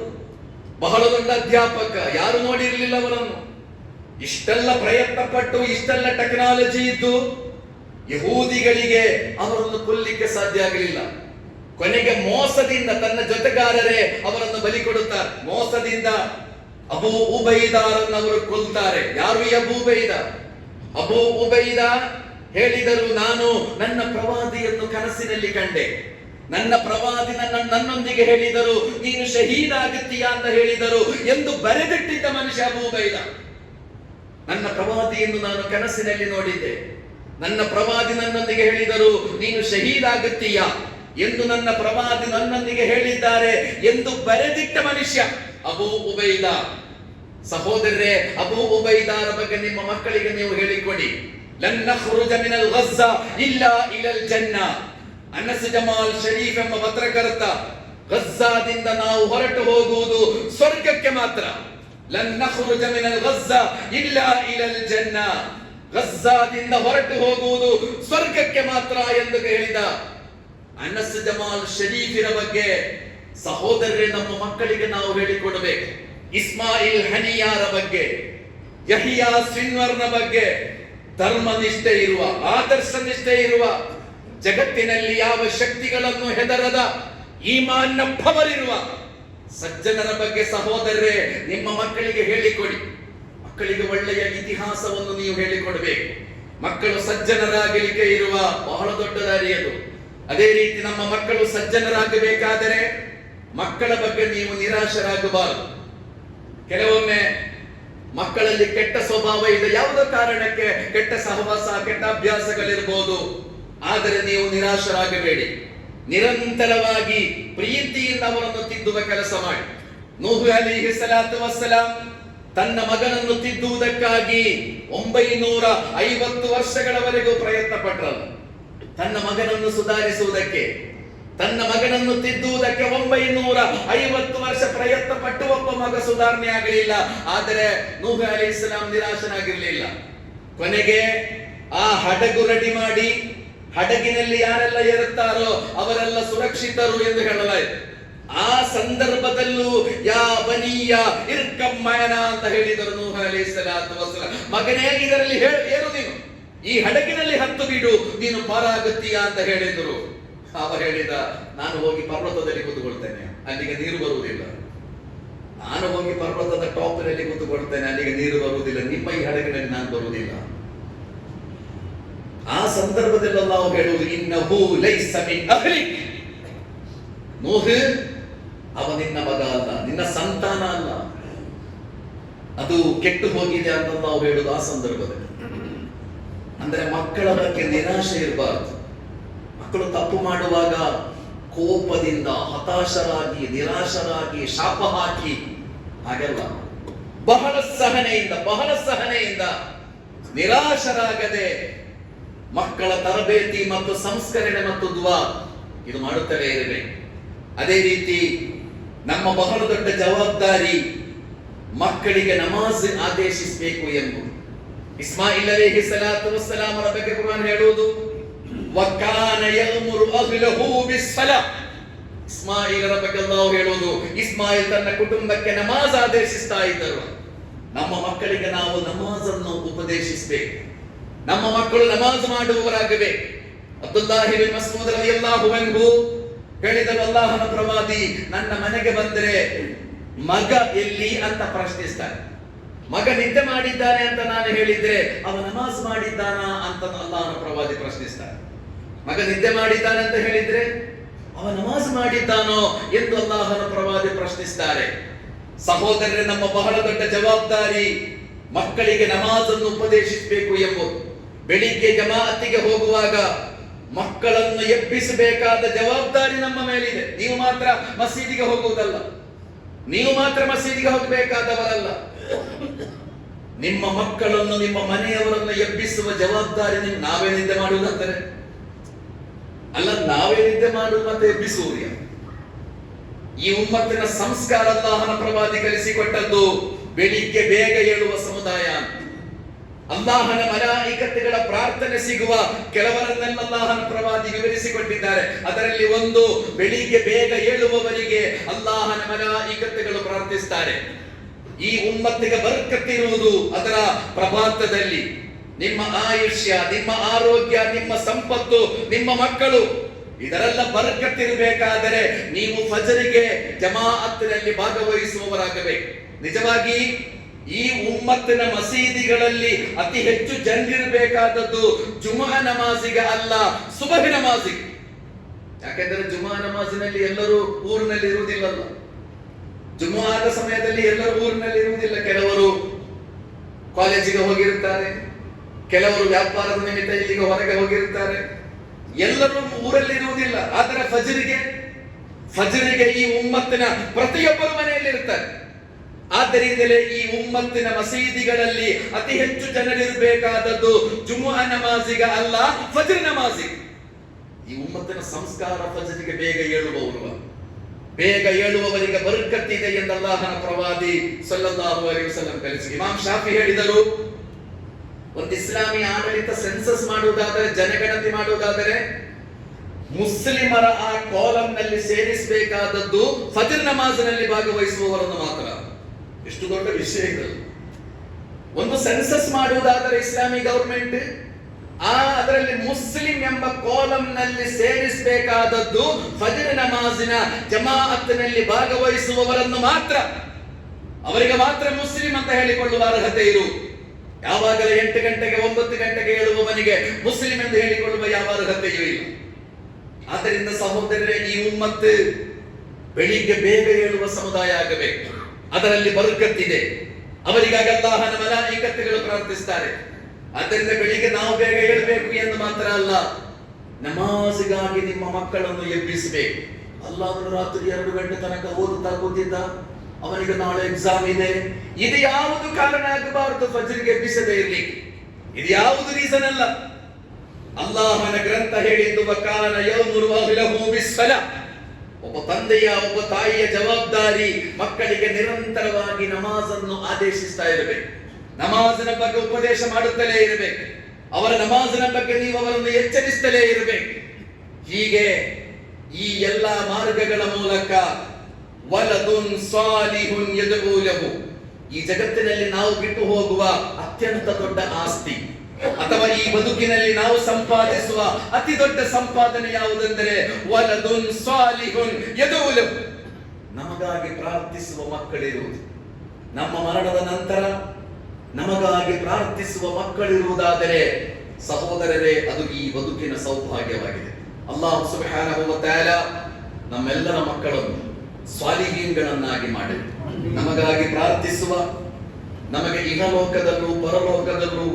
ಬಹಳ ದೊಡ್ಡ ಅಧ್ಯಾಪಕ. ಯಾರು ನೋಡಿರಲಿಲ್ಲ ಅವರನ್ನು. ಇಷ್ಟೆಲ್ಲ ಪ್ರಯತ್ನ ಪಟ್ಟು, ಇಷ್ಟೆಲ್ಲ ಟೆಕ್ನಾಲಜಿ ಇದ್ದು ಯಹೂದಿಗಳಿಗೆ ಅವರನ್ನು ಕೊಲ್ಲಿಕ್ಕೆ ಸಾಧ್ಯ ಆಗಲಿಲ್ಲ. ಕೊನೆಗೆ ಮೋಸದಿಂದ ತನ್ನ ಜೊತೆಗಾರರೇ ಅವರನ್ನು ಬಲಿ ಕೊಡುತ್ತಾರೆ. ಮೋಸದಿಂದ ಅಬೂ ಉಬೈದಾರನ್ನು ಅವರು ಕೊಲ್ತಾರೆ. ಯಾರು ಈ ಅಬೂ ಉಬೈದ? ಅಬೂ ಉಬೈದ ಹೇಳಿದರು, ನಾನು ನನ್ನ ಪ್ರವಾದಿಯನ್ನು ಕನಸಿನಲ್ಲಿ ಕಂಡೆ. ನನ್ನ ಪ್ರವಾದಿ ನನ್ನೊಂದಿಗೆ ಹೇಳಿದರು, ನೀನು ಶಹೀದ್ ಆಗುತ್ತೀಯಾ ಅಂತ ಹೇಳಿದರು ಎಂದು ಬರೆದಿಟ್ಟಿದ್ದ ಮನುಷ್ಯ ಅಬೂ ಉಬೈದ. ನನ್ನ ಪ್ರವಾದಿಯನ್ನು ನಾನು ಕನಸಿನಲ್ಲಿ ನೋಡಿದ್ದೆ. ನನ್ನ ಪ್ರವಾದಿ ನನ್ನೊಂದಿಗೆ ಹೇಳಿದರು, ನೀನು ಶಹೀದ್ ಆಗುತ್ತೀಯಾ ಎಂದು ನನ್ನ ಪ್ರವಾದಿ ನನ್ನೊಂದಿಗೆ ಹೇಳಿದ್ದಾರೆ ಎಂದು ಬರೆದಿಟ್ಟ ಮನುಷ್ಯ ಅಬೂ ಉಬೈದ. ಸಹೋದರರೇ, ಅಬೂ ಉಬೈದಾರ ಬಗ್ಗೆ ನಿಮ್ಮ ಮಕ್ಕಳಿಗೆ ನೀವು ಹೇಳಿಕೊಡಿ. ಲನ್ ನಖ್ರುಜ ಮಿನಲ್ ಗಜ್ಜಾ ಇಲ್ಲಾ ಇಲಲ್ ಜನ್ನಾ. ಅನಸ್ ಜಮಾಲ್ ಶರೀಫ್ ಎಂಬ ಪತ್ರಕರ್ತ, ಗಜ್ಜಾದಿಂದ ನಾವು ಹೊರಟು ಹೋಗುವುದು ಸ್ವರ್ಗಕ್ಕೆ ಮಾತ್ರ. ಲನ್ ನಖ್ರುಜ ಮಿನಲ್ ಗಜ್ಜಾ ಇಲ್ಲಾ ಇಲಲ್ ಜನ್ನಾ. ಗಜ್ಜಾದಿಂದ ಹೊರಟು ಹೋಗುವುದು ಸ್ವರ್ಗಕ್ಕೆ ಮಾತ್ರ ಎಂದು ಹೇಳಿದ ಅನಸ್ ಜಮಾಲ್ ಶರೀಫಿನ ಬಗ್ಗೆ ಸಹೋದರರೇ ನಮ್ಮ ಮಕ್ಕಳಿಗೆ ನಾವು ಹೇಳಿಕೊಡಬೇಕು. ಇಸ್ಮಾಯಿಲ್ ಹನಿಯಾರ ಬಗ್ಗೆ, ಯಹಿಯಾ ಸಿನ್ವರ್ನ ಬಗ್ಗೆ ಧರ್ಮನಿಷ್ಠೆ ಇರುವ, ಆದರ್ಶ ನಿಷ್ಠೆ ಇರುವ, ಜಗತ್ತಿನಲ್ಲಿ ಯಾವ ಶಕ್ತಿಗಳನ್ನು ಹೆದರದ ಈಮಾನ್ನ ಭವರಿರುವ ಸಜ್ಜನರ ಬಗ್ಗೆ ಸಹೋದರರೇ ನಿಮ್ಮ ಮಕ್ಕಳಿಗೆ ಹೇಳಿಕೊಡಿ. ಮಕ್ಕಳಿಗೆ ಒಳ್ಳೆಯ ಇತಿಹಾಸವನ್ನು ನೀವು ಹೇಳಿಕೊಡಬೇಕು. ಮಕ್ಕಳು ಸಜ್ಜನರಾಗಲಿಕ್ಕೆ ಇರುವ ಬಹಳ ದೊಡ್ಡ ದಾರಿಯದು. ಅದೇ ರೀತಿ ನಮ್ಮ ಮಕ್ಕಳು ಸಜ್ಜನರಾಗಬೇಕಾದರೆ ಮಕ್ಕಳ ಬಗ್ಗೆ ನೀವು ನಿರಾಶರಾಗಬಾರದು. ಕೆಲವೊಮ್ಮೆ ಮಕ್ಕಳಲ್ಲಿ ಕೆಟ್ಟ ಸ್ವಭಾವ ಇದೆ, ಯಾವುದೋ ಕಾರಣಕ್ಕೆ ಕೆಟ್ಟ ಸಹವಾಸ, ಕೆಟ್ಟ ಅಭ್ಯಾಸಗಳಿರಬಹುದು. ಆದರೆ ನೀವು ನಿರಾಶರಾಗಬೇಡಿ. ನಿರಂತರವಾಗಿ ಪ್ರೀತಿಯಿಂದ ಅವರನ್ನು ತಿದ್ದುವ ಕೆಲಸ ಮಾಡಿ. ನೂಹ್ ಅಲೈಹಿ ಸಲಾತು ವಸ್ಸಲಾಂ ತನ್ನ ಮಗನನ್ನು ತಿದ್ದುವುದಕ್ಕಾಗಿ 950 ವರ್ಷಗಳವರೆಗೂ ಪ್ರಯತ್ನ ಪಟ್ಟರು. ತನ್ನ ಮಗನನ್ನು ಸುಧಾರಿಸುವುದಕ್ಕೆ, ತನ್ನ ಮಗನನ್ನು ತಿದ್ದುವುದಕ್ಕೆ 950 ವರ್ಷ ಪ್ರಯತ್ನ ಪಟ್ಟು ಒಬ್ಬ ಮಗ ಸುಧಾರಣೆ ಆಗಲಿಲ್ಲ. ಆದರೆ ನೂಹ್ ಅಲೈಹಿಸ್ಸಲಾಂ ನಿರಾಶನಾಗಿರಲಿಲ್ಲ. ಕೊನೆಗೆ ಆ ಹಡಗು ರೆಡಿ ಮಾಡಿ, ಹಡಗಿನಲ್ಲಿ ಯಾರೆಲ್ಲ ಇರುತ್ತಾರೋ ಅವರೆಲ್ಲ ಸುರಕ್ಷಿತರು ಎಂದು ಹೇಳಲಾಯಿತು. ಆ ಸಂದರ್ಭದಲ್ಲೂ ಯಾ ಬನಿಯ ಇರ್ಕಮ್ ಮಯನ ಅಂತ ಹೇಳಿದರು ನೂಹ್ ಅಲೈಹಿಸ್ಸಲಾತು ವಸ್ಸಲಾಂ. ಮಗನೇ, ಇದರಲ್ಲಿ ಏರು, ನೀನು ಈ ಹಡಗಿನಲ್ಲಿ ಹತ್ತು ಬಿಡು, ನೀನು ಪಾರಾಗುತ್ತೀಯಾ ಅಂತ ಹೇಳಿದರು. ಅವ ಹೇಳಿದ, ನಾನು ಹೋಗಿ ಪರ್ವತದಲ್ಲಿ ಕೂತ್ಕೊಳ್ತೇನೆ, ಅಲ್ಲಿಗೆ ನೀರು ಬರುವುದಿಲ್ಲ. ನಾನು ಹೋಗಿ ಪರ್ವತದ ಟಾಪ್ನಲ್ಲಿ ಕೂತ್ಕೊಳ್ತೇನೆ, ಅಲ್ಲಿಗೆ ನೀರು ಬರುವುದಿಲ್ಲ. ನಿಮ್ಮ ಈ ಹಡಗಿನಲ್ಲಿ ನಾನು ಬರುವುದಿಲ್ಲ. ಆ ಸಂದರ್ಭದಲ್ಲಿ ನಾವು ಹೇಳುವುದು, ಇನ್ನಹು ಲೈಸ ಮಿನ್ ಅಹ್ಲಿಕ್. ನೂಹ್ ಅವ ನಿನ್ನ ಮಗ ಅಲ್ಲ, ನಿನ್ನ ಸಂತಾನ ಅಲ್ಲ, ಅದು ಕೆಟ್ಟು ಹೋಗಿದೆ ಅಂತ ನಾವು ಹೇಳುವುದು ಆ ಸಂದರ್ಭದಲ್ಲಿ. ಅಂದ್ರೆ ಮಕ್ಕಳ ಬಗ್ಗೆ ನಿರಾಶೆ ಇರಬಾರದು. ಮಕ್ಕಳು ತಪ್ಪು ಮಾಡುವಾಗ ಕೋಪದಿಂದ, ಹತಾಶರಾಗಿ, ನಿರಾಶರಾಗಿ, ಶಾಪ ಹಾಕಿ ಹಾಗೆಲ್ಲ ಬಹಳ ಸಹನೆಯಿಂದ ನಿರಾಶರಾಗದೆ ಮಕ್ಕಳ ತರಬೇತಿ ಮತ್ತು ಸಂಸ್ಕರಣೆ ಮತ್ತು ದುವಾ ಇದು ಮಾಡುತ್ತಲೇ ಇರಬೇಕು. ಅದೇ ರೀತಿ ನಮ್ಮ ಬಹಳ ದೊಡ್ಡ ಜವಾಬ್ದಾರಿ ಮಕ್ಕಳಿಗೆ ನಮಾಜ್ ಆದೇಶಿಸಬೇಕು ಎಂಬುದು. ಇಸ್ಮಾಯಿಲ್ ಅಲೈಹಿಸ್ಸಲಾತು ವಸ್ಸಲಾಮರ ಬಗ್ಗೆ ಕುರ್ಆನ್ ಹೇಳುವುದು, ವಕಾನ ಯಅಮುರು ಅಹ್ಲಹು ಬಿಸ್ಸಲಾ. ಇಸ್ಮಾಯಿಲರ ಬಗ್ಗೆ ಅಲ್ಲಾಹ್ ಹೇಳುವುದು, ಇಸ್ಮಾಯಿಲ್ ತನ್ನ ಕುಟುಂಬಕ್ಕೆ ನಮಾಜ್ ಆದೇಶಿಸ್ತಾ ಇದ್ದರು. ನಮ್ಮ ಮಕ್ಕಳಿಗೆ ನಾವು ನಮಾಜನ್ನು ಉಪದೇಶಿಸಬೇಕು. ನಮ್ಮ ಮಕ್ಕಳು ನಮಾಜ್ ಮಾಡುವವರಾಗಬೇಕು. ಅಬ್ದುಲ್ಲಾಹ್ ಇಬ್ನ್ ಮಸ್ಊದ್ ರಲಿಯಲ್ಲಾಹು ಅನ್ಹು ಹೇಳಿದರು, ಅಲ್ಲಾಹನ ಪ್ರವಾದಿ ನನ್ನ ಮನೆಗೆ ಬಂದರೆ ಮಗ ಎಲ್ಲಿ ಅಂತ ಪ್ರಶ್ನಿಸ್ತಾರೆ. ಮಗ ನಿದ್ದೆ ಮಾಡಿದ್ದಾನೆ ಅಂತ ನಾನು ಹೇಳಿದ್ರೆ ಅವ ನಮಾಜ್ ಮಾಡಿದ್ದಾನ ಅಂತ ಅಲ್ಲಾಹನ ಪ್ರವಾದಿ ಪ್ರಶ್ನಿಸ್ತಾರೆ. ಮಗ ನಿದ್ದೆ ಮಾಡಿದ್ದಾನೆ ಅಂತ ಹೇಳಿದ್ರೆ ಅವ ನಮಾಜ್ ಮಾಡಿದ್ದಾನೋ ಎಂದು ಅಲ್ಲಾಹನ ಪ್ರವಾದಿ ಪ್ರಶ್ನಿಸ್ತಾರೆ. ಸಹೋದರರೇ, ನಮ್ಮ ಬಹಳ ದೊಡ್ಡ ಜವಾಬ್ದಾರಿ ಮಕ್ಕಳಿಗೆ ನಮಾಜನ್ನು ಉಪದೇಶಿಸಬೇಕು ಎಂಬುದು. ಬೆಳಿಗ್ಗೆ ಜಮಾಅತಿಗೆ ಹೋಗುವಾಗ ಮಕ್ಕಳನ್ನು ಎಬ್ಬಿಸಬೇಕಾದ ಜವಾಬ್ದಾರಿ ನಮ್ಮ ಮೇಲಿದೆ. ನೀವು ಮಾತ್ರ ಮಸೀದಿಗೆ ಹೋಗುವುದಲ್ಲ, ನೀವು ಮಾತ್ರ ಮಸೀದಿಗೆ ಹೋಗಬೇಕಾದವರಲ್ಲ. ನಿಮ್ಮ ಮಕ್ಕಳನ್ನು, ನಿಮ್ಮ ಮನೆಯವರನ್ನು ಎಬ್ಬಿಸುವ ಜವಾಬ್ದಾರಿ ನಾವೇ ನಿದ್ದೆ ಮಾಡುವುದಂತಾರೆ ಅಲ್ಲ, ನಾವೇ ನಿದ್ದೆ ಮಾಡುವುದು ಮತ್ತೆ ಎಬ್ಬಿಸುವುದು. ಈ ಉಮ್ಮತ್ತಿನ ಸಂಸ್ಕಾರ ಅಲ್ಲಾಹನ ಪ್ರವಾದಿ ಕಲಿಸಿಕೊಟ್ಟದ್ದು ಬೆಳಿಗ್ಗೆ ಬೇಗ ಏಳುವ ಸಮುದಾಯ. ಅಲ್ಲಾಹನ ಮಲಾಯಿಕತ್ತುಗಳ ಪ್ರಾರ್ಥನೆ ಸಿಗುವ ಕೆಲವರನ್ನೆಲ್ಲ ಅಲ್ಲಾಹನ ಪ್ರವಾದಿ ವಿವರಿಸಿಕೊಟ್ಟಿದ್ದಾರೆ. ಅದರಲ್ಲಿ ಒಂದು, ಬೆಳಿಗ್ಗೆ ಬೇಗ ಏಳುವವರಿಗೆ ಅಲ್ಲಾಹನ ಮಲಾಯಿಕತ್ತುಗಳು ಪ್ರಾರ್ಥಿಸ್ತಾರೆ. ಈ ಉಮ್ಮತ್ತಿಗೆ ಬರಕತ್ತಿರುವುದು ಅದರ ಪ್ರಭಾತದಲ್ಲಿ. ನಿಮ್ಮ ಆಯುಷ್ಯ, ನಿಮ್ಮ ಆರೋಗ್ಯ, ನಿಮ್ಮ ಸಂಪತ್ತು, ನಿಮ್ಮ ಮಕ್ಕಳು, ಇದರೆಲ್ಲ ಬರಕತ್ತಿರಬೇಕಾದರೆ ನೀವು ಫಜರಿಗೆ ಜಮಾಅತ್ತಿನಲ್ಲಿ ಭಾಗವಹಿಸುವವರಾಗಬೇಕು. ನಿಜವಾಗಿ ಈ ಉಮ್ಮತ್ತಿನ ಮಸೀದಿಗಳಲ್ಲಿ ಅತಿ ಹೆಚ್ಚು ಜನರಿರಬೇಕಾದದ್ದು ಜುಮಾ ನಮಾಜಿಗೆ ಅಲ್ಲ, ಸುಬಹಿ ನಮಾಜಿಗೆ. ಯಾಕೆಂದರೆ ಜುಮಾ ನಮಾಜಿನಲ್ಲಿ ಎಲ್ಲರೂ ಊರಿನಲ್ಲಿ ಇರುವುದಿಲ್ಲಲ್ಲ. ಜುಮಾದ ಸಮಯದಲ್ಲಿ ಎಲ್ಲರೂ ಊರಿನಲ್ಲಿ ಇರುವುದಿಲ್ಲ. ಕೆಲವರು ಕಾಲೇಜಿಗೆ ಹೋಗಿರುತ್ತಾರೆ, ಕೆಲವರು ವ್ಯಾಪಾರದ ನಿಮಿತ್ತ ಇಲ್ಲಿಗೆ ಹೊರಗೆ ಹೋಗಿರುತ್ತಾರೆ. ಎಲ್ಲರೂ ಊರಲ್ಲಿ ಇರುವುದಿಲ್ಲ. ಆದರೆ ಫಜರಿಗೆ ಈ ಉಮ್ಮತ್ತಿನ ಪ್ರತಿಯೊಬ್ಬರ ಮನೆಯಲ್ಲಿ ಇರ್ತಾರೆ. ಆದ್ದರಿಂದಲೇ ಈ ಉಮ್ಮತ್ತಿನ ಮಸೀದಿಗಳಲ್ಲಿ ಅತಿ ಹೆಚ್ಚು ಜನರಿರಬೇಕಾದದ್ದು ಜುಮಾ ನಮಾಜಿಗೆ ಅಲ್ಲ, ಫಜ್ರ್ ನಮಾಜಿಗೆ. ಈ ಉಮ್ಮತ್ತಿನ ಸಂಸ್ಕಾರ ಫಜ್ರಿಗೆ ಬೇಗ ಏಳುವವರು, ಬೇಗ ಏಳುವವರಿಗೆ ಬರಕತ್ತಿದೆ ಎಂದು ಅಲ್ಲಾಹನ ಪ್ರವಾದಿ ಸಲ್ಲಲ್ಲಾಹು ಅಲೈಹಿ ವಸಲ್ಲಂ ಕಲಿಸಿ. ಇಮಾಮ್ ಶಾಫಿ ಹೇಳಿದರು, ಒಂದು ಇಸ್ಲಾಮಿ ಆಡಳಿತ ಸೆನ್ಸಸ್ ಮಾಡುವುದಾದರೆ, ಜನಗಣತಿ ಮಾಡುವುದಾದರೆ ಮುಸ್ಲಿಮರ ಆ ಕಾಲಂನಲ್ಲಿ ಸೇರಿಸಬೇಕಾದದ್ದು ಫಜ್ರ್ ನಮಾಜಿನಲ್ಲಿ ಭಾಗವಹಿಸುವವರನ್ನು ಮಾತ್ರ. ಎಷ್ಟು ದೊಡ್ಡ ವಿಷಯ ಇದು. ಒಂದು ಸೆನ್ಸಸ್ ಮಾಡುವುದಾದರೆ ಇಸ್ಲಾಮಿ ಗವರ್ಮೆಂಟ್ ಅದರಲ್ಲಿ ಮುಸ್ಲಿಂ ಎಂಬ ಕಾಲಂನಲ್ಲಿ ಸೇರಿಸಬೇಕಾದದ್ದು ಫಜ್ರ್ ನಮಾಜಿನ ಜಮಾಅತ್ನಲ್ಲಿ ಭಾಗವಹಿಸುವವರನ್ನು ಮಾತ್ರ. ಅವರಿಗೆ ಮಾತ್ರ ಮುಸ್ಲಿಂ ಅಂತ ಹೇಳಿಕೊಳ್ಳುವ ಅರ್ಹತೆ ಇರು. ಯಾವಾಗಲೇ 8 ಗಂಟೆಗೆ 9 ಗಂಟೆಗೆ ಏಳುವವನಿಗೆ ಮುಸ್ಲಿಂ ಎಂದು ಹೇಳಿಕೊಳ್ಳುವ ಯಾವ ಅರ್ಹತೆಯೂ ಇಲ್ಲ. ಆದ್ದರಿಂದ ಸಹೋದರರೇ, ಈ ಉಮ್ಮತ್ತು ಬೆಳಿಗ್ಗೆ ಬೇಗ ಏಳುವ ಸಮುದಾಯ ಆಗಬೇಕು. ಅದರಲ್ಲಿ ಬರಕತ್ತಿದೆ. ಅವರಿಗಾಗಿ ಅಲ್ಲಾಹನ ಮಲಾಯಿಕತ್ತುಗಳು ಪ್ರಾರ್ಥಿಸ್ತಾರೆ. ಆದ್ದರಿಂದ ಬೆಳಿಗ್ಗೆ ನಾವು ಬೇಗ ಏಳಬೇಕು ಎಂದು ಮಾತ್ರ ಅಲ್ಲ, ನಮಾಜಿಗಾಗಿ ನಿಮ್ಮ ಮಕ್ಕಳನ್ನು ಎಬ್ಬಿಸಬೇಕು. ಅಲ್ಲಾಹನು ರಾತ್ರಿ 2 ಗಂಟೆ ತನಕ ಓದುತ್ತಾ ಕೂತಿದ್ದ, ಅವನಿಗೆ ನಾಳೆ ಎಕ್ಸಾಮ್ ಇದೆ. ಇದು ಯಾವುದು ಕಾರಣ ಆಗಬಾರದು ಫಜ್ರಿಗೆ ಎಬ್ಬಿಸದೇ ಇರ್ಲಿಕ್ಕೆ. ಇದು ಯಾವುದು ರೀಸನ್ ಅಲ್ಲ. ಅಲ್ಲಾಹನ ಗ್ರಂಥ ಹೇಳಿದ್ದು ವಕಾನ ಯೌಮುರು ಅಹ್ಲಹು ಬಿಸ್ಸಲಾ. ಒಬ್ಬ ತಂದೆಯ ಒಬ್ಬ ತಾಯಿಯ ಜವಾಬ್ದಾರಿ ಮಕ್ಕಳಿಗೆ ನಿರಂತರವಾಗಿ ನಮಾಜನ್ನು ಆದೇಶಿಸ್ತಾ ಇರಬೇಕು. ನಮಾಜಿನ ಬಗ್ಗೆ ಉಪದೇಶ ಮಾಡುತ್ತಲೇ ಇರಬೇಕು. ಅವರ ನಮಾಜಿನ ಬಗ್ಗೆ ನೀವು ಅವರನ್ನು ಎಚ್ಚರಿಸುತ್ತಲೇ ಇರಬೇಕು. ಹೀಗೆ ಈ ಎಲ್ಲ ಮಾರ್ಗಗಳ ಮೂಲಕ ವಲದುನ್ ಸಾಲಿಹುನ್ ಯದ್ಉ ಲಹು, ಈ ಜಗತ್ತಿನಲ್ಲಿ ನಾವು ಬಿಟ್ಟು ಹೋಗುವ ಅತ್ಯಂತ ದೊಡ್ಡ ಆಸ್ತಿ ಅಥವಾ ಈ ಬದುಕಿನಲ್ಲಿ ನಾವು ಸಂಪಾದಿಸುವ ಅತಿ ದೊಡ್ಡ ಸಂಪಾದನೆ ಯಾವುದೆಂದರೆ ವಲದುನ್ ಸಾಲಿಹುನ್ ಯದ್ಉ ಲಹು, ನಮಗಾಗಿ ಪ್ರಾರ್ಥಿಸುವ ಮಕ್ಕಳಿರುವುದು. ನಮ್ಮ ಮರಣದ ನಂತರ ನಮಗಾಗಿ ಪ್ರಾರ್ಥಿಸುವ ಮಕ್ಕಳಿರುವುದಾದರೆ ಸಹೋದರರೇ, ಅದು ಈ ಬದುಕಿನ ಸೌಭಾಗ್ಯವಾಗಿದೆ. ಅಲ್ಲಾಹ್ ಸುಬ್ಹಾನಹು ವ ತಆಲಾ ನಮ್ಮೆಲ್ಲರ ಮಕ್ಕಳನ್ನು ಸ್ವಾಲಿಹೀನ್ಗಳನ್ನಾಗಿ ಮಾಡಿ ನಮಗಾಗಿ ಪ್ರಾರ್ಥಿಸುವ, ನಮಗೆ ಇಹಲೋಕದಲ್ಲೂ ಪರಲೋಕದಲ್ಲೂ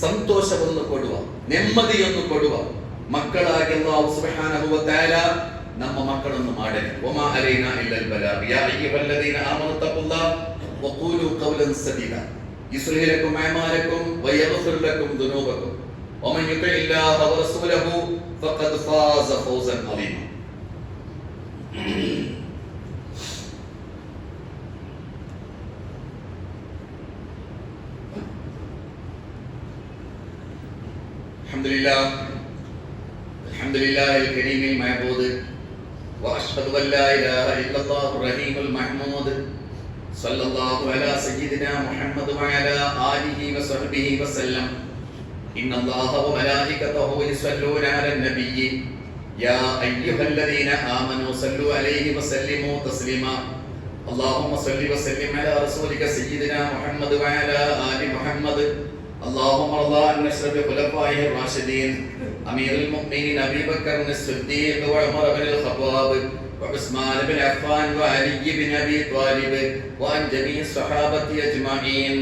ಸಂತೋಷವನ್ನು ಕೊಡುವ, ನೆಮ್ಮದಿಯನ್ನು ಕೊಡುವ ಮಕ್ಕಳಾಗಿ ಅಲ್ಲಾಹ್ ಸುಬ್ಹಾನಹು ವ ತಆಲಾ ನಮ್ಮ ಮಕ್ಕಳನ್ನು ಮಾಡಲಿ. ವಮಾ ಅಲೈನಾ ಇಲ್ಲಲ್ ಬಲಾಗ್. ಯಾ ಅಯ್ಯುಹಲ್ಲದೀನ ಆಮನು ತಖುಲ್ಲಾಹ ವ ಖೂಲು ಕೌಲನ್ ಸದೀದಾ ಯುಸ್ಲಿಹ್ ಲಕುಮ್ ಅಅಮಾಲಕುಮ್ ವ ಯಗ್ಫಿರ್ ಲಕುಮ್ ದುನೂಬಕುಮ್ ವ ಮನ್ ಯುತಿಇಲ್ಲಾಹ ವ ರಸೂಲಹು ಫಖದ್ ಫಾಜ ಫೌಜನ್ ಅಲೀಮಾ. الحمد لله الكريم المعبود واشهد ان لا اله الا الله الرحيم المحمود صلى الله على سيدنا محمد وعلى اله وصحبه وسلم. ان الله وملائكته يصلون على النبي يا ايها الذين امنوا صلوا عليه وسلموا تسليما. اللهم صل وسلم على رسولك سيدنا محمد وعلى ال محمد. اللهم ارض عن اشرف خلفائه الراشدين امير المؤمنين ابي بكر الصديق وعمر بن الخطاب وعثمان بن عفان وعلي بن ابي طالب وعن جميع الصحابه اجمعين.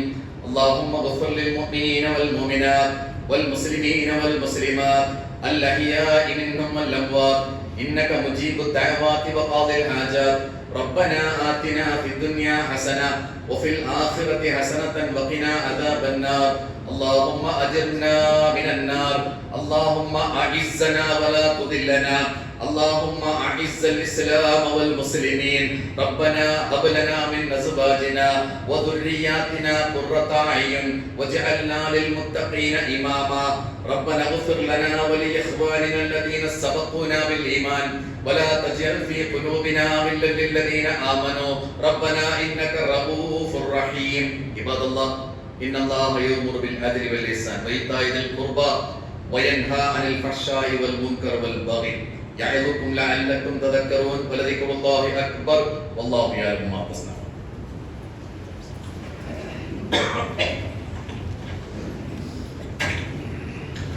اللهم اغفر للمؤمنين والمؤمنات والمسلمين والمسلمات الاحياء منهم والاموات انك مجيب الدعوات وقاضي الحاجات. ربنا آتنا في الدنيا حسنة وفي الآخرة حسنة وقنا عذاب النار. اللهم أجرنا من النار. اللهم أعزنا ولا تذلنا. اللهم أعز الإسلام والمسلمين. ربنا هب لنا من أزواجنا وذرياتنا قرة أعين واجعلنا للمتقين إماما. ربنا اغفر لنا ولإخواننا الذين سبقونا بالإيمان ولا تجعل في قلوبنا غلا للذين آمنوا ربنا إنك رؤوف رحيم. عباد الله، إن الله يأمر بالعدل والإحسان وإيتاء ذي القربى وينهى عن الفحشاء والمنكر والبغي يعظكم لعلكم تذكرون. ولذكر الله أكبر والله يعلم ما تصنعون.